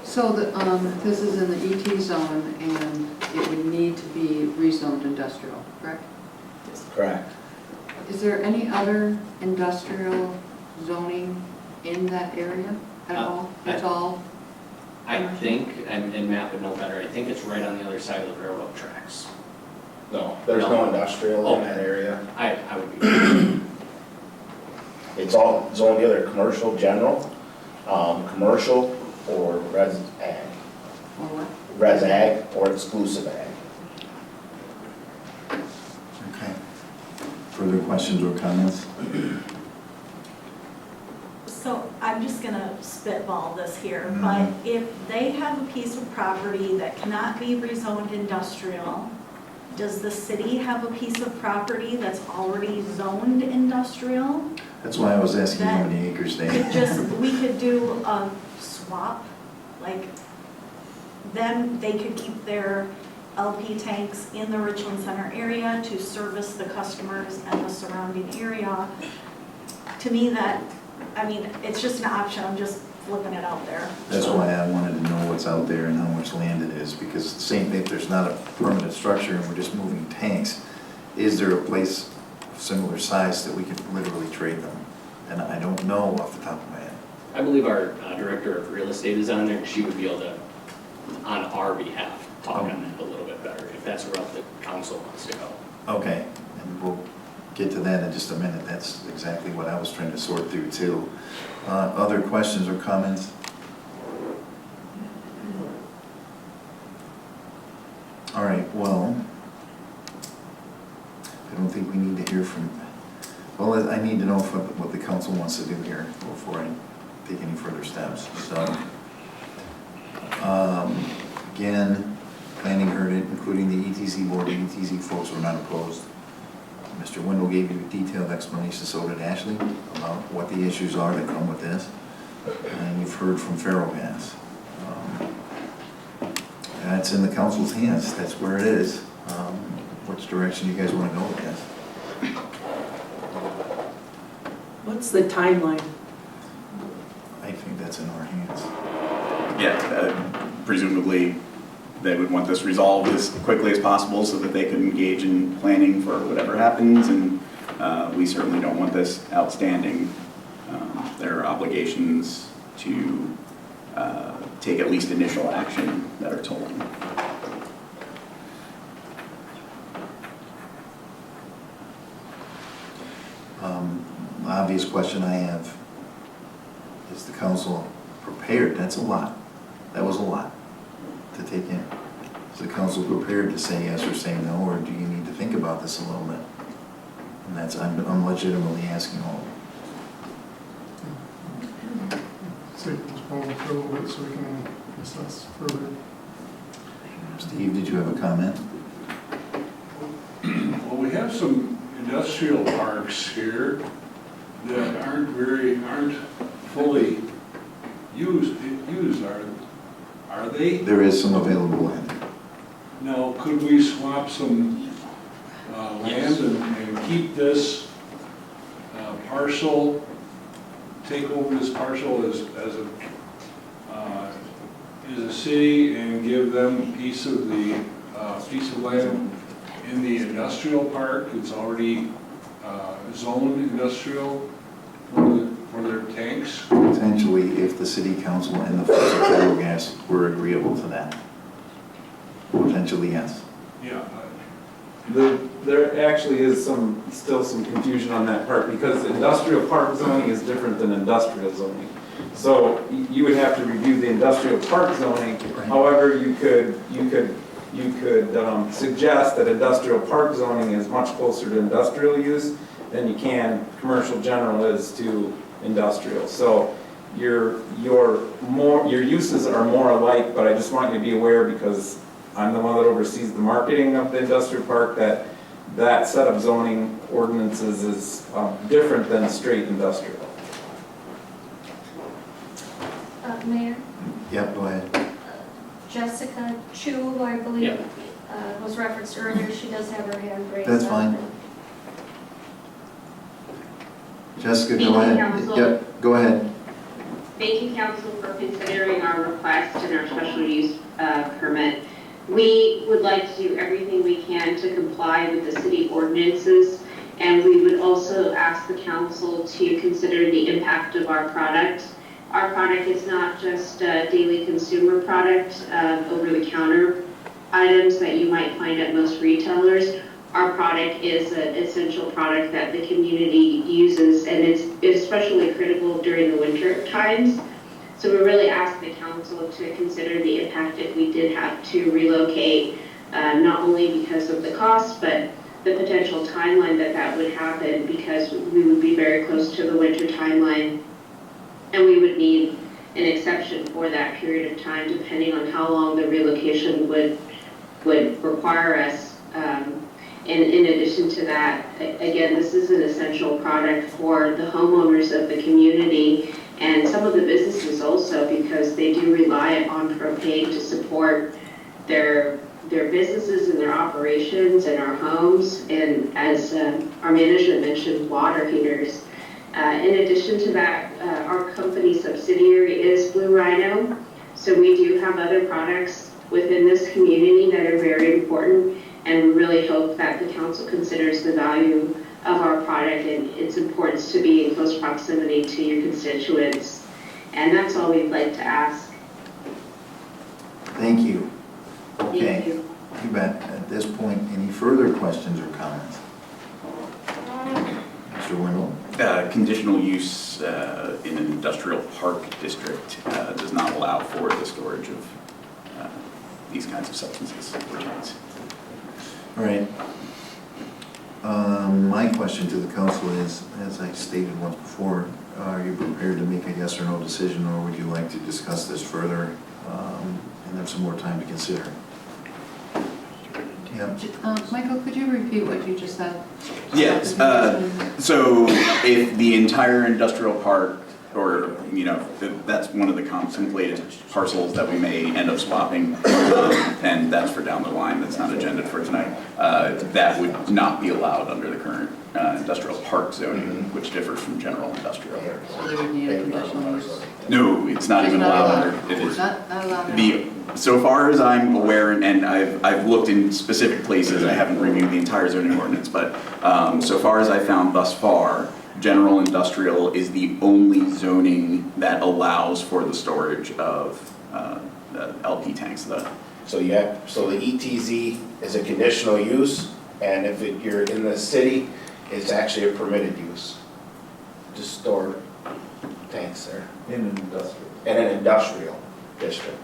So this is in the ET zone and it would need to be rezoned industrial, correct? Correct. Is there any other industrial zoning in that area at all? It's all? I think, and Matt would know better, I think it's right on the other side of the railroad tracks. No, there's no industrial in that area. I would be. It's all zoned either commercial, general, commercial, or res ag. Or what? Res ag or exclusive ag. Okay. Further questions or comments? So I'm just gonna spitball this here, but if they have a piece of property that cannot be rezoned industrial, does the city have a piece of property that's already zoned industrial? That's why I was asking how many acres they have. We could do a swap, like they could keep their LP tanks in the Richland Center area to service the customers and the surrounding area. To me, it's just an option, I'm just flipping it out there. That's why I wanted to know what's out there and how much land it is, because same, if there's not a permanent structure and we're just moving tanks, is there a place of similar size that we could literally trade them? And I don't know off the top of my head. I believe our director of real estate is on there, and she would be able to, on our behalf, talk on that a little bit better, if that's where the council wants to go. Okay, and we'll get to that in just a minute. That's exactly what I was trying to sort through too. Other questions or comments? All right, well, I don't think we need to hear from, well, I need to know what the council wants to do here before I take any further steps. So, again, planning heard it, including the ETZ board. The ETZ folks were not opposed. Mr. Wendell gave you a detailed explanation, so did Ashley, about what the issues are that come with this. And you've heard from Ferrogas. That's in the council's hands. That's where it is. Which direction you guys want to go with this? What's the timeline? I think that's in our hands. Yeah, presumably they would want this resolved as quickly as possible so that they could engage in planning for whatever happens, and we certainly don't want this outstanding. There are obligations to take at least initial action that are tolling. The obvious question I have, is the council prepared? That's a lot. That was a lot to take in. Is the council prepared to say yes or say no, or do you need to think about this a little bit? And that's, I'm legitimately asking all. So approve it so we can discuss further. Steve, did you have a comment? Well, we have some industrial parks here that aren't fully used, are they? There is some available land. Now, could we swap some land and keep this parcel, take over this parcel as a city and give them a piece of land in the industrial park? It's already zoned industrial for their tanks. Potentially, if the city council and the federal gas were agreeable to that. Potentially, yes. Yeah. There actually is still some confusion on that part, because industrial park zoning is different than industrial zoning. So you would have to review the industrial park zoning. However, you could suggest that industrial park zoning is much closer to industrial use than you can commercial general is to industrial. So your uses are more alike, but I just want you to be aware, because I'm the one that oversees the marketing of the industrial park, that set of zoning ordinances is different than straight industrial. Mayor, Yep, go ahead. Jessica Chu, who I believe was referenced earlier, she does have her hand raised. That's fine. Jessica, go ahead. Council. Yep, go ahead. Thank you, council, for considering our request and our special use permit. We would like to do everything we can to comply with the city ordinances, and we would also ask the council to consider the impact of our product. Our product is not just a daily consumer product of over-the-counter items that you might find at most retailers. Our product is an essential product that the community uses, and it's especially critical during the winter times. So we really ask the council to consider the impact if we did have to relocate, not only because of the cost, but the potential timeline that would happen, because we would be very close to the winter timeline, and we would need an exception for that period of time, depending on how long the relocation would require us. And in addition to that, again, this is an essential product for the homeowners of the community and some of the businesses also, because they do rely on propane to support their businesses and their operations and our homes, and as our manager mentioned, water heaters. In addition to that, our company subsidiary is Blue Rhino, so we do have other products within this community that are very important, and we really hope that the council considers the value of our product and its importance to be in close proximity to your constituents. And that's all we'd like to ask. Thank you. Okay. Thank you. You bet. At this point, any further questions or comments? Mr. Wendell? Conditional use in an industrial park district does not allow for the storage of these kinds of substances or tanks. All right. My question to the council is, as I stated once before, are you prepared to make a yes or no decision, or would you like to discuss this further and have some more time to consider? Yeah. Michael, could you repeat what you just said? Yes. So if the entire industrial park, or, that's one of the contemplated parcels that we may end up swapping, and that's for down the line, that's not agendaed for tonight, that would not be allowed under the current industrial park zoning, which differs from general industrial. So they would need a conditional use? No, it's not even allowed under, it is. Not allowed now? So far as I'm aware, and I've looked in specific places, I haven't reviewed the entire zoning ordinance, but so far as I found thus far, general industrial is the only zoning that allows for the storage of the LP tanks. So the ETZ is a conditional use, and if you're in the city, it's actually a permitted use to store tanks there. In an industrial. In an industrial district.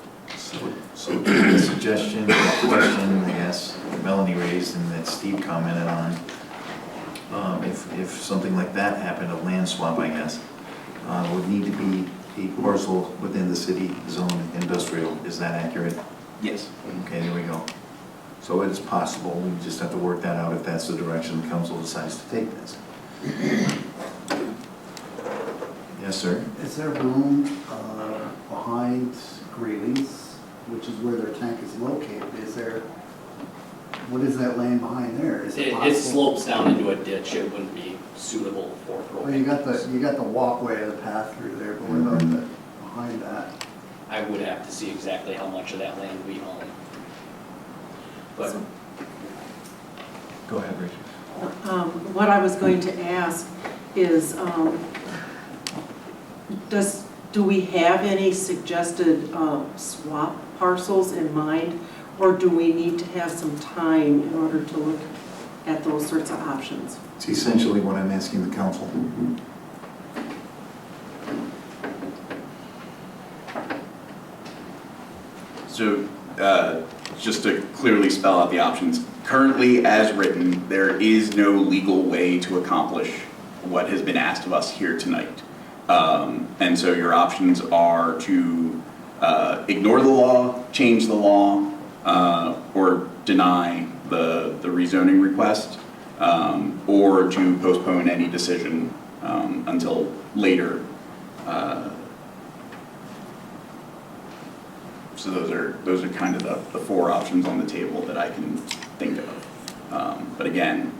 So the suggestion, or question, I guess, that Melanie raised and that Steve commented on, if something like that happened, a land swap, I guess, would need to be a parcel within the city zone industrial. Is that accurate? Yes. Okay, there we go. So it's possible, we just have to work that out if that's the direction the council decides to take this. Yes, sir? Is there room behind Greeley's, which is where their tank is located? What is that land behind there? Is it It possible? slopes down into a ditch, it wouldn't be suitable for Well, you propane. got the walkway, the path through there, but what about behind that? I would have to see exactly how much of that land we own. But Go ahead, Richard. What I was going to ask is, do we have any suggested swap parcels in mind? Or do we need to have some time in order to look at those sorts of options? It's essentially what I'm asking the council. So, just to clearly spell out the options, currently as written, there is no legal way to accomplish what has been asked of us here tonight. And so your options are to ignore the law, change the law, or deny the rezoning request, or to postpone any decision until later. So those are kind of the four options on the table that I can think of. But again,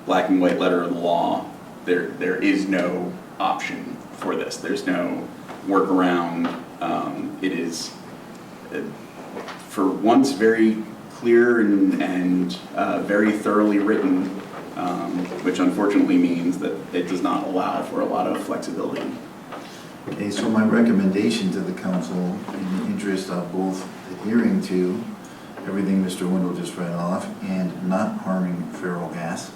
black and white letter of the law, there is no option for this. There's no workaround. It is, for once, very clear and very thoroughly written, which unfortunately means that it does not allow for a lot of flexibility. Okay, so my recommendation to the council, in the interest of both adhering to everything Mr. Wendell just read off and not harming feral gas,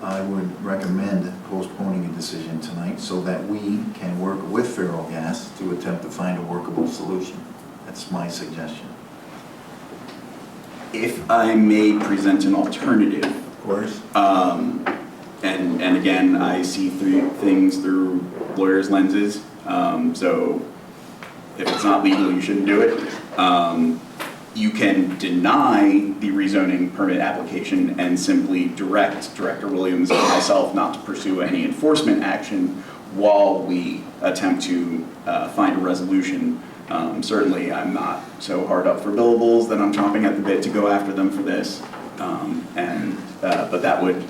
I would recommend postponing a decision tonight so that we can work with feral gas to attempt to find a workable solution. That's my suggestion. If I may present an alternative. Of course. And again, I see things through lawyers' lenses, so if it's not legal, you shouldn't do it. You can deny the rezoning permit application and simply direct Director Williams and myself not to pursue any enforcement action while we attempt to find a resolution. Certainly, I'm not so hard up for billables that I'm chomping at the bit to go after them for this. But that would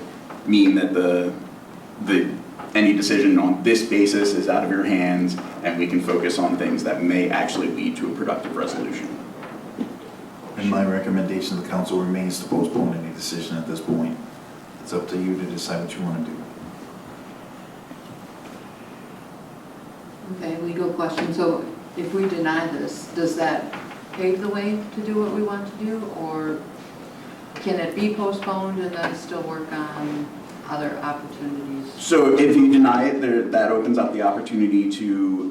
mean that any decision on this basis is out of your hands, and we can focus on things that may actually lead to a productive resolution. And my recommendation to the council remains to postpone any decision at this point. It's up to you to decide what you want to do. Okay, legal question. So if we deny this, does that pave the way to do what we want to do? Or can it be postponed and then still work on other opportunities? So if you deny it, that opens up the opportunity to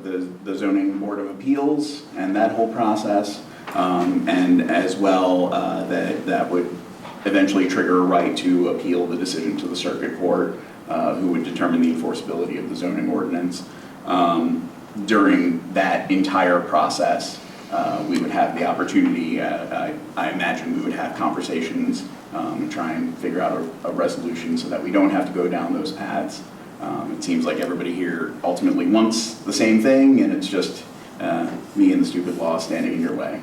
the Zoning Board of Appeals and that whole process. And as well, that would eventually trigger a right to appeal the decision to the circuit court, who would determine the enforceability of the zoning ordinance. During that entire process, we would have the opportunity, I imagine we would have conversations, try and figure out a resolution so that we don't have to go down those paths. It seems like everybody here ultimately wants the same thing, and it's just me and the stupid law standing in your way.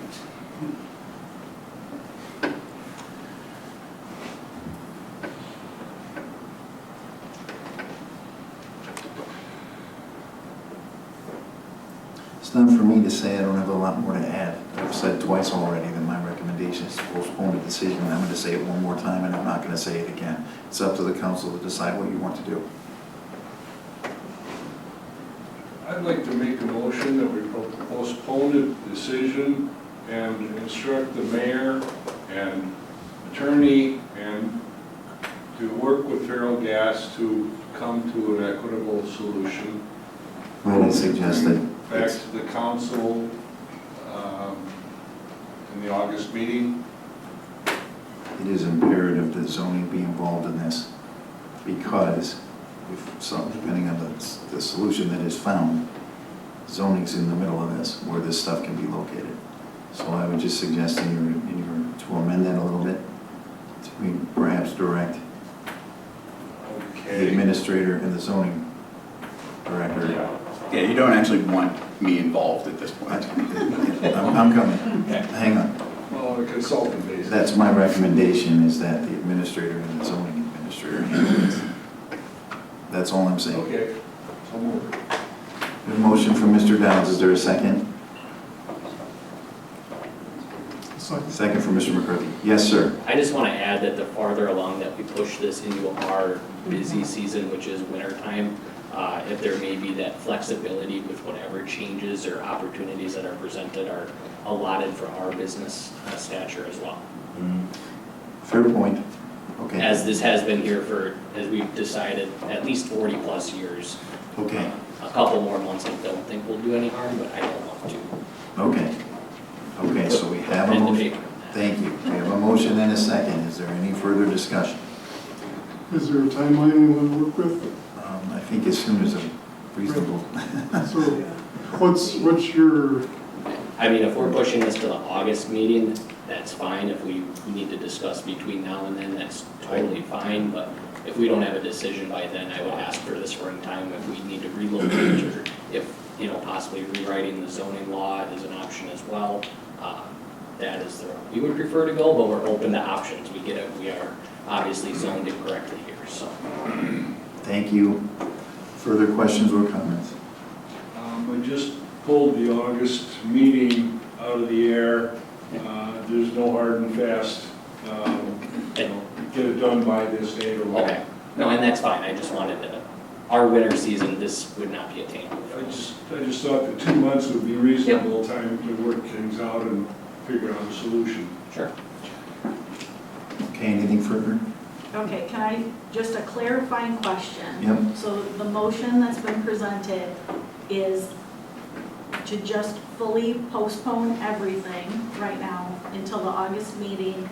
It's not for me to say. I don't have a lot more to add. I've said twice already that my recommendation is to postpone a decision. I'm going to say it one more time, and I'm not going to say it again. It's up to the council to decide what you want to do. I'd like to make a motion that we postpone the decision and instruct the mayor and attorney and to work with Feral Gas to come to an equitable solution. Might I suggest that Back to the council in the August meeting. it is imperative that zoning be involved in this, because if some, depending on the solution that is found, zoning's in the middle of this, where this stuff can be located. So I would just suggest to to amend that a little bit, to perhaps direct the Okay. administrator and the zoning director. Yeah, you don't actually want me involved at this point. I'm coming, hang on. Well, on a consultant basis. That's my recommendation, is that the administrator and the zoning administrator handle this. That's all I'm saying. Okay. So moved. A motion from Mr. Downs, is there a second? Second from Mr. McCarthy. Yes, sir. I just want to add that the farther along that we push this into our busy season, which is winter time, if there may be that flexibility with whatever changes or opportunities that are presented are allotted for our business stature as well. Fair point. Okay. As this has been here for, as we've decided, at least 40 plus years. Okay. A couple more months I don't think will do any harm, but I don't want to. Okay. Okay, so we have a motion. Thank you. We have a motion and a second. Is there any further discussion? Is there a timeline we want to work with? I think as soon as a reasonable. So what's your, I mean, if we're pushing this to the August meeting, that's fine. If we need to discuss between now and then, that's totally fine. But if we don't have a decision by then, I would ask for the springtime if we need to relocate or if, possibly rewriting the zoning law is an option as well. That is the route we would prefer to go, but we're open to options. We get it. We are obviously zoned incorrectly here, so. Thank you. Further questions or comments? I just pulled the August meeting out of the air. There's no hard and fast, get it done by this date or what. Okay. No, and that's fine. I just wanted to, our winter season, this would not be attainable. I just thought that 2 months would be reasonable time to work things out and figure out a solution. Sure. Okay, anything further? Okay, can I, just a clarifying question? Yep. So the motion that's been presented is to just fully postpone everything right now until the August meeting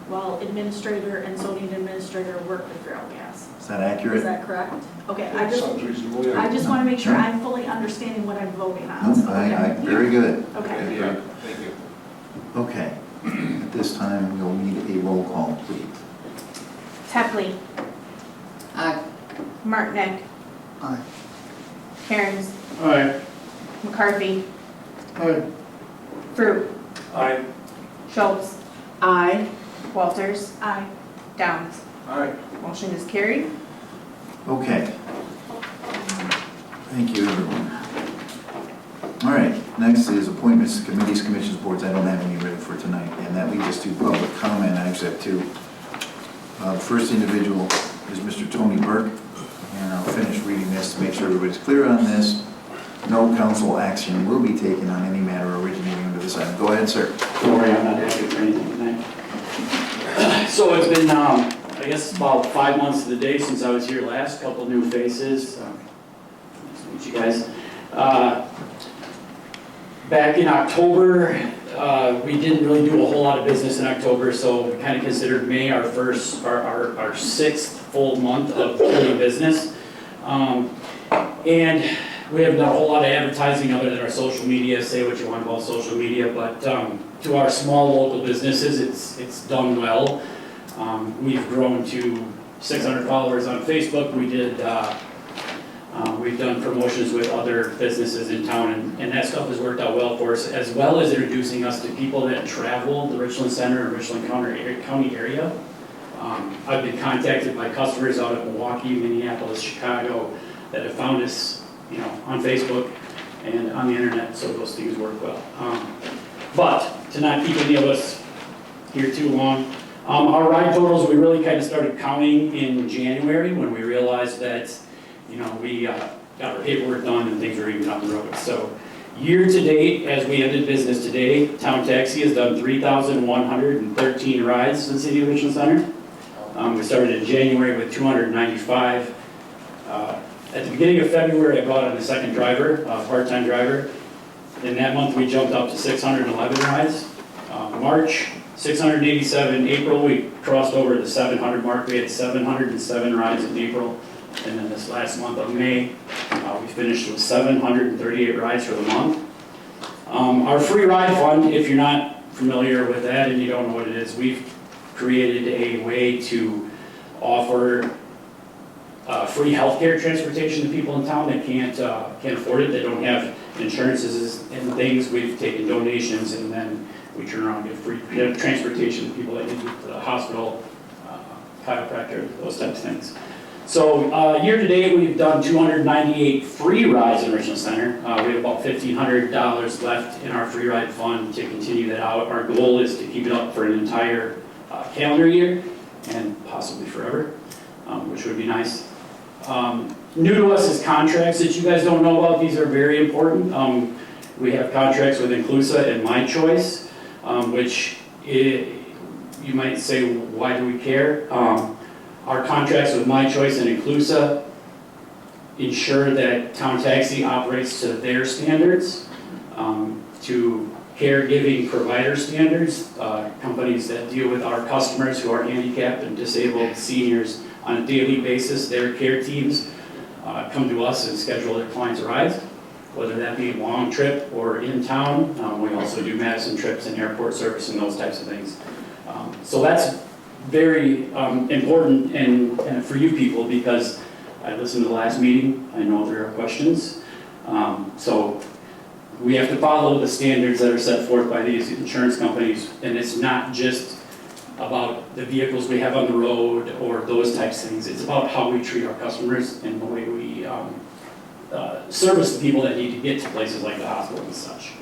while administrator and zoning administrator work with feral gas. Is that accurate? Is that correct? Okay, That sounds reasonable, yeah. I just want to make sure I'm fully understanding what I'm voting on. No, very good. Okay. Yeah, thank you. Okay. At this time, we'll need a roll call, please. Tepley, Aye. Martinek, Aye. Cairns, aye. McCarthy, Aye. Fruit, Aye. Schultz, Aye. Walters, Aye. Downs. All right. Motion is carried. Okay. Thank you, everyone. All right, next is appointments to committees, commissions, boards. I don't have any ready for tonight, and that leads us to public comment. I actually have two. The first individual is Mr. Tony Burke, and I'll finish reading this to make sure everybody's clear on this. No council action will be taken on any matter originating under this item. Go ahead, sir. Don't worry, I'm not asking for anything tonight. So it's been, I guess, about 5 months to the day since I was here last. Couple new faces. Nice to meet you guys. Back in October, we didn't really do a whole lot of business in October, so we kind of considered May our first, our sixth full month of doing business. And we haven't done a whole lot of advertising other than our social media, say what you want about social media, but to our small local businesses, it's done well. We've grown to 600 followers on Facebook. We've done promotions with other businesses in town, and that stuff has worked out well for us, as well as introducing us to people that travel the Richland Center and Richland County area. I've been contacted by customers out of Milwaukee, Minneapolis, Chicago that have found us, on Facebook and on the internet, so those things work well. But to not keep any of us here too long, our ride totals, we really kind of started counting in January when we realized that, we got our paperwork done and things were even up the road. So year to date, as we ended business today, Town Taxi has done 3,113 rides in the city of Richland Center. We started in January with 295. At the beginning of February, I brought on a second driver, a part-time driver. In that month, we jumped up to 611 rides. March, 687. April, we crossed over the 700 mark. We had 707 rides in April. And then this last month of May, we finished with 738 rides for the month. Our free ride fund, if you're not familiar with that and you don't know what it is, we've created a way to offer free healthcare transportation to people in town that can't afford it, that don't have insurances and things. We've taken donations and then we turn around and give free transportation to people that need to get to the hospital, chiropractor, those types of things. So year to date, we've done 298 free rides in Richland Center. We have about $1,500 left in our free ride fund to continue that out. Our goal is to keep it up for an entire calendar year and possibly forever, which would be nice. New to us is contracts that you guys don't know about. These are very important. We have contracts with Inclusa and My Choice, which you might say, why do we care? Our contracts with My Choice and Inclusa ensure that Town Taxi operates to their standards, to caregiving provider standards, companies that deal with our customers who are handicapped and disabled seniors on a daily basis. Their care teams come to us and schedule their clients' rides, whether that be a long trip or in town. We also do Madison trips and airport service and those types of things. So that's very important and for you people, because I listened to the last meeting. I know there are questions. So we have to follow the standards that are set forth by these insurance companies, and it's not just about the vehicles we have on the road or those types of things. It's about how we treat our customers and the way we service the people that need to get to places like the hospital and such.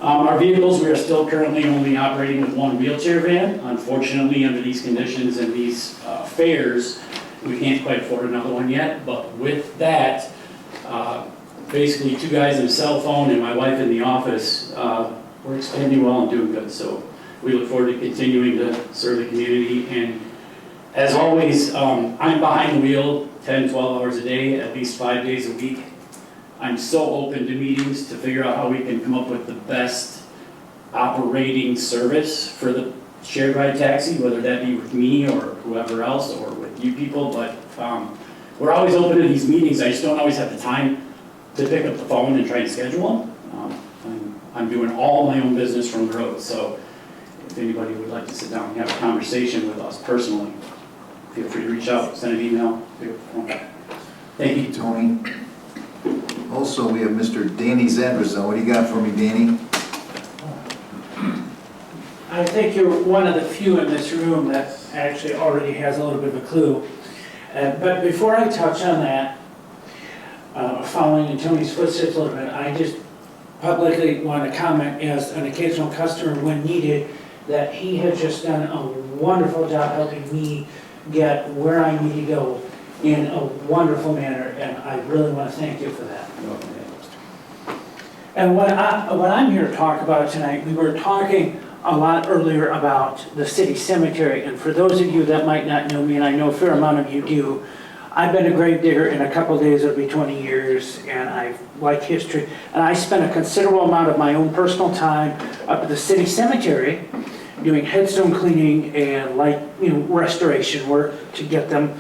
Our vehicles, we are still currently only operating with one wheelchair van. Unfortunately, under these conditions and these fares, we can't quite afford another one yet. But with that, basically 2 guys and a cell phone and my wife in the office, we're expanding well and doing good. So we look forward to continuing to serve the community. And as always, I'm behind the wheel 10, 12 hours a day, at least 5 days a week. I'm so open to meetings to figure out how we can come up with the best operating service for the shared ride taxi, whether that be with me or whoever else or with you people. But we're always open to these meetings. I just don't always have the time to pick up the phone and try and schedule them. I'm doing all my own business from the road. So if anybody would like to sit down and have a conversation with us personally, feel free to reach out, send an email, pick up the phone. Thank you, Tony. Also, we have Mr. Danny Zandrazon. What do you got for me, Danny? I think you're one of the few in this room that actually already has a little bit of a clue. But before I touch on that, following in Tony's footsteps a little bit, I just publicly want to comment as an occasional customer when needed that he has just done a wonderful job helping me get where I need to go in a wonderful manner, and I really want to thank you for that. And what I'm here to talk about tonight, we were talking a lot earlier about the city cemetery, and for those of you that might not know me, and I know a fair amount of you do, I've been a grave digger in a couple of days, it'll be 20 years, and I like history, and I spent a considerable amount of my own personal time up at the city cemetery doing headstone cleaning and restoration work to get them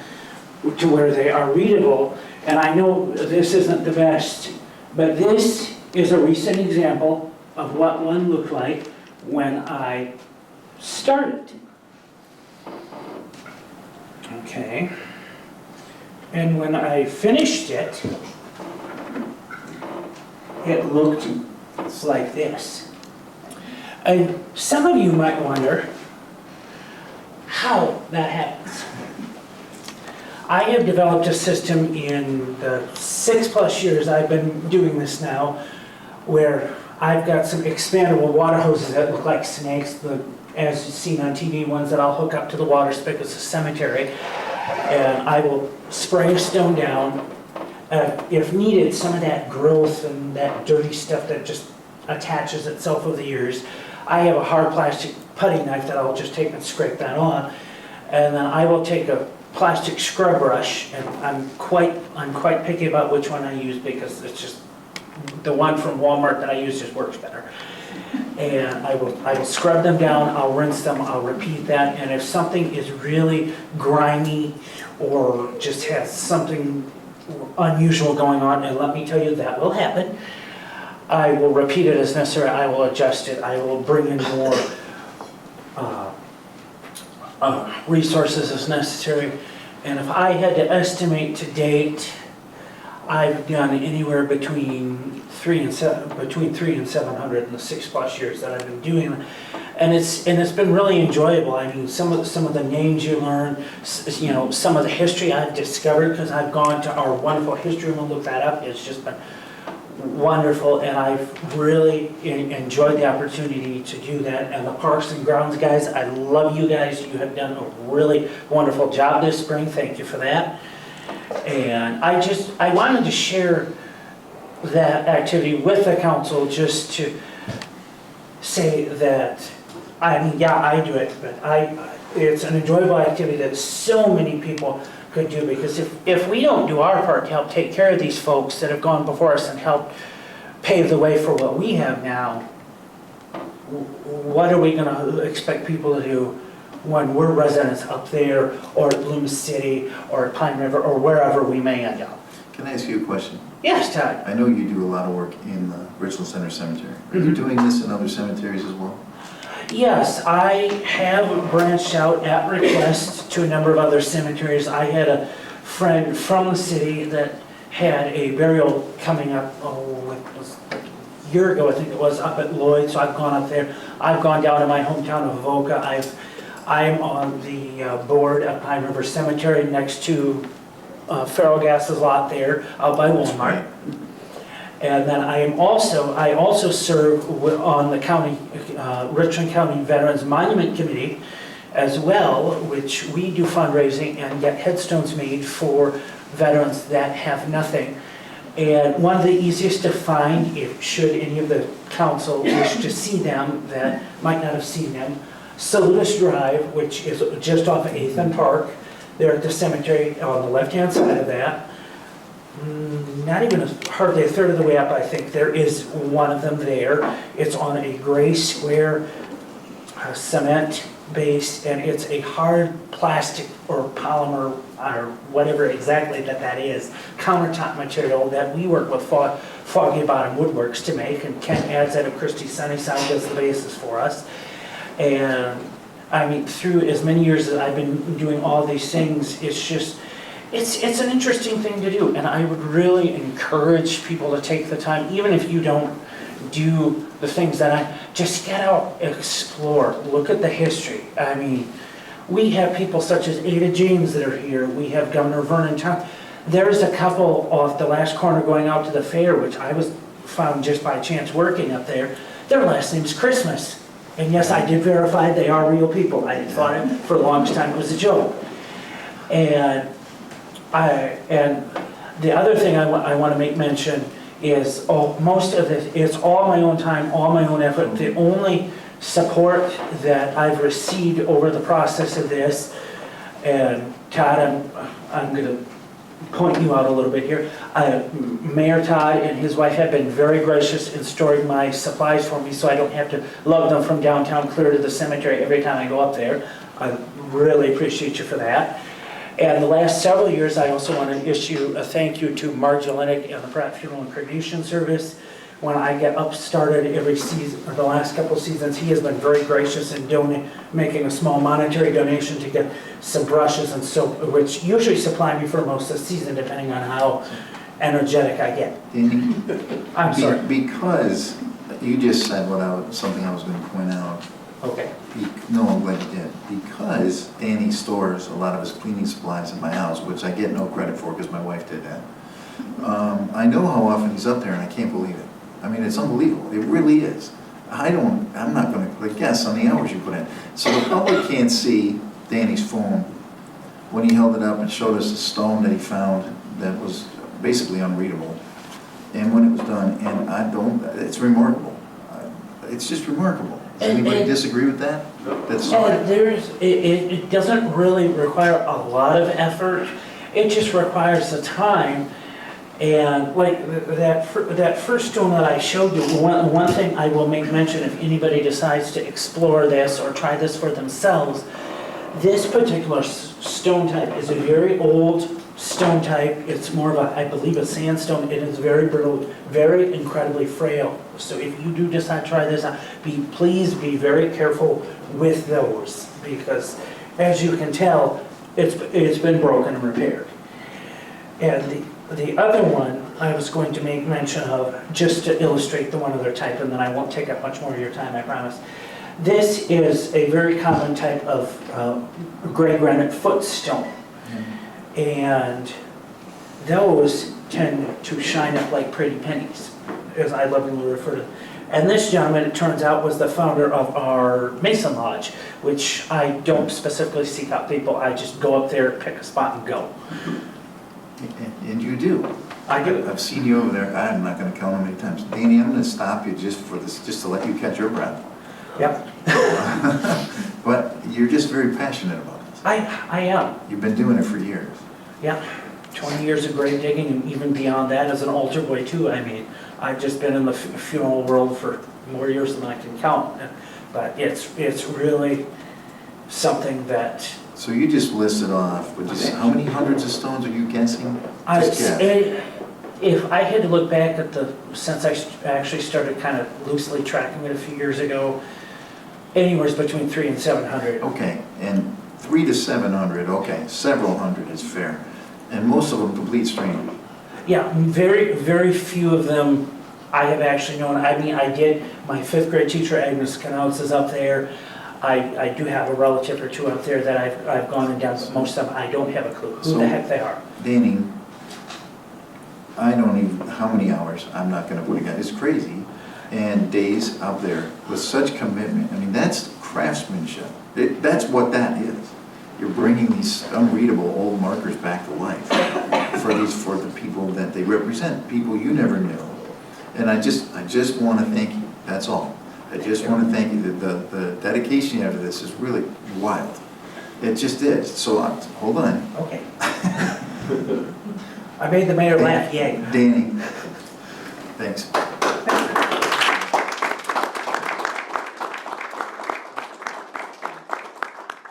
to where they are readable. And I know this isn't the best, but this is a recent example of what one looked like when I started. Okay. And when I finished it, it looked like this. And some of you might wonder how that happens. I have developed a system in the 6+ years I've been doing this now, where I've got some expandable water hoses that look like snakes, as you've seen on TV, ones that I'll hook up to the water spigots of the cemetery, and I will spray a stone down. If needed, some of that growth and that dirty stuff that just attaches itself over the years, I have a hard plastic putty knife that I'll just take and scrape that on, and then I will take a plastic scrub brush, and I'm quite picky about which one I use because it's just the one from Walmart that I use just works better. And I will scrub them down, I'll rinse them, I'll repeat that, and if something is really grimy or just has something unusual going on, and let me tell you, that will happen. I will repeat it as necessary, I will adjust it, I will bring in more resources as necessary. And if I had to estimate to date, I've done anywhere between 300 and 700 in the 6+ years that I've been doing it. And it's been really enjoyable. I mean, some of the names you learn, you know, some of the history I've discovered because I've gone to our wonderful history room and looked that up. It's just been wonderful, and I've really enjoyed the opportunity to do that. And the Parks and Grounds guys, I love you guys. You have done a really wonderful job this spring. Thank you for that. And I wanted to share that activity with the council just to say that, I mean, yeah, I do it, but it's an enjoyable activity that so many people could do, because if we don't do our part to help take care of these folks that have gone before us and help pave the way for what we have now, what are we going to expect people to do when we're residents up there, or at Bloom City, or at Pine River, or wherever we may end up? Can I ask you a question? Yes, Todd. I know you do a lot of work in the Richland Center Cemetery. Are you doing this in other cemeteries as well? Yes, I have branched out at request to a number of other cemeteries. I had a friend from the city that had a burial coming up, it was a year ago, I think it was, up at Lloyd, so I've gone up there. I've gone down to my hometown of Avoca. I'm on the board at Pine River Cemetery next to Ferrellgas's lot there, out by Walmart. And then I also serve on the county, Richland County Veterans Monument Committee as well, which we do fundraising and get headstones made for veterans that have nothing. And one of the easiest to find, should any of the council wish to see them that might not have seen them, Salutis Drive, which is just off of 8th and Park. They're at the cemetery on the left-hand side of that. Not even hardly a third of the way up, I think. There is one of them there. It's on a gray square cement base, and it's a hard plastic or polymer or whatever exactly that is, countertop material that we work with Foggy Bottom Woodworks to make, and Ken adds out of Christie Sunnyside does the basis for us. And I mean, through as many years that I've been doing all these things, it's just, it's an interesting thing to do. And I would really encourage people to take the time, even if you don't do the things that just get out, explore, look at the history. I mean, we have people such as Ada James that are here. We have Governor Vernon Town. There's a couple off the last corner going out to the fair, which I was found just by chance working up there. Their last name's Christmas. And yes, I did verify they are real people. I thought it for the longest time it was a joke. And the other thing I want to make mention is most of this, it's all my own time, all my own effort. The only support that I've received over the process of this, and Todd, I'm going to point you out a little bit here. Mayor Todd and his wife have been very gracious in storing my supplies for me so I don't have to lug them from downtown clear to the cemetery every time I go up there. I really appreciate you for that. And the last several years, I also want to issue a thank you to Marge Olenek and the Pratt Funeral and Cremation Service. When I get up started every season, or the last couple of seasons, he has been very gracious in making a small monetary donation to get some brushes and soap, which usually supply me for most of the season, depending on how energetic I get. Danny, I'm sorry. Because you just said something I was going to point out. Okay. No, I'm glad you did. Because Danny stores a lot of his cleaning supplies at my house, which I get no credit for because my wife did that. I know how often he's up there, and I can't believe it. I mean, it's unbelievable. It really is. I'm not going to guess on the hours you put in. So the public can't see Danny's phone when he held it up and showed us a stone that he found that was basically unreadable. And when it was done, and it's remarkable. It's just remarkable. Does anybody disagree with that? It doesn't really require a lot of effort. It just requires the time. And like that first stone that I showed you, one thing I will make mention if anybody decides to explore this or try this for themselves, This particular stone type is a very old stone type. It's more of a, I believe, a sandstone. It is very brittle, very incredibly frail. So if you do decide to try this out, please be very careful with those, because as you can tell, it's been broken and repaired. And the other one I was going to make mention of, just to illustrate the one other type, and then I won't take up much more of your time, I promise. This is a very common type of gray granite footstone. And those tend to shine up like pretty pennies, as I lovingly refer to them. And this gentleman, it turns out, was the founder of our Mason Lodge, which I don't specifically seek out people. I just go up there, pick a spot, and go. And you do. I do. I've seen you over there, I'm not gonna count how many times. Danny, I'm gonna stop you just for this, just to let you catch your breath. Yep. But you're just very passionate about this. I am. You've been doing it for years. Yeah. 20 years of grave digging, and even beyond that as an altar boy too. I mean, I've just been in the funeral world for more years than I can count. But it's really something that... So you just listed off, but just how many hundreds of stones are you guessing? Just guess. If I had to look back at since I actually started kind of loosely tracking it a few years ago, anywhere between 300 and 700. Okay, and 300 to 700, okay, several hundred is fair. And most of them complete strangers. Yeah, very, very few of them I have actually known. I mean, I did, my 5th grade teacher, Agnes Canals, is up there. I do have a relative or two up there that I've gone and done, but most of them, I don't have a clue who the heck they are. Danny, I don't even, how many hours, I'm not gonna put it, it's crazy, and days out there with such commitment. I mean, that's craftsmanship. That's what that is. You're bringing these unreadable old markers back to life for the people that they represent, people you never knew. And I just want to thank you, that's all. I just want to thank you. The dedication you have to this is really wild. It just is. So hold on. Okay. I made the mayor laugh, yay. Danny, thanks.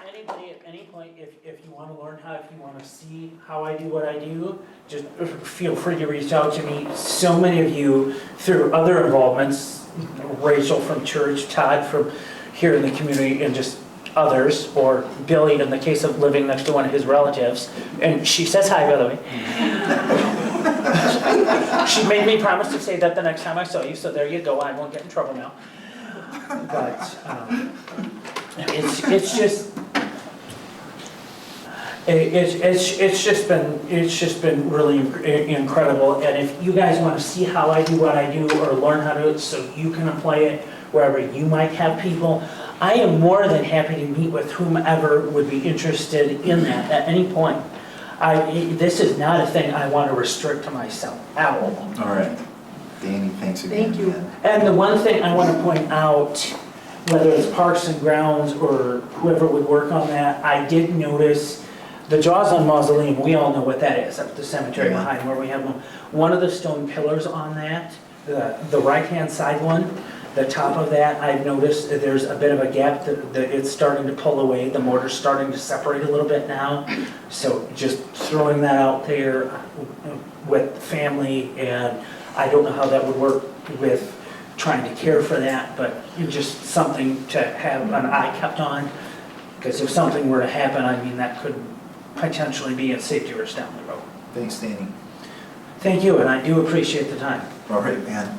Anybody at any point, if you want to learn how, if you want to see how I do what I do, just feel free to reach out to me. So many of you, through other involvements, Rachel from church, Todd from here in the community, and just others, or Billy in the case of living next to one of his relatives, and she says hi, by the way. She made me promise to say that the next time I saw you, so there you go, I won't get in trouble now. But it's just been really incredible. And if you guys want to see how I do what I do, or learn how to do it so you can apply it wherever you might have people, I am more than happy to meet with whomever would be interested in that at any point. This is not a thing I want to restrict to myself at all. All right. Danny, thanks again. Thank you. And the one thing I want to point out, whether it's Parks and Grounds or whoever would work on that, I did notice the Jaws on Mausoleum. We all know what that is, up at the cemetery behind where we have one of the stone pillars on that, the right-hand side one, the top of that, I've noticed that there's a bit of a gap, that it's starting to pull away. The mortar's starting to separate a little bit now. So just throwing that out there with family, and I don't know how that would work with trying to care for that, but just something to have an eye kept on, because if something were to happen, I mean, that could potentially be a safety risk down the road. Thanks, Danny. Thank you, and I do appreciate the time. All right, man.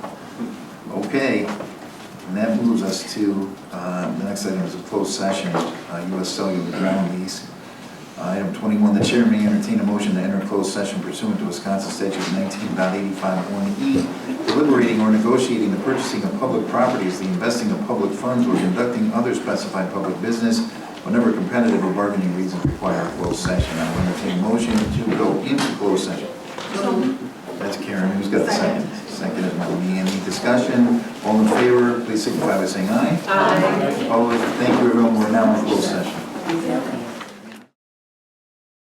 Okay, and that moves us to the next item is a closed session, U.S. Cellular ground lease. Item 21, the chair may entertain a motion to enter a closed session pursuant to Wisconsin Statute 19.851E, deliberating or negotiating the purchasing of public properties, the investing of public funds, or conducting other specified public business whenever competitive or bargaining reasons require a closed session. I will entertain a motion to go into closed session. That's Karen. Who's got the second? Second is Melanie. Any discussion? All in favor, please signify by saying aye. Aye. Opposed? Thank you, everyone. We're now in closed session.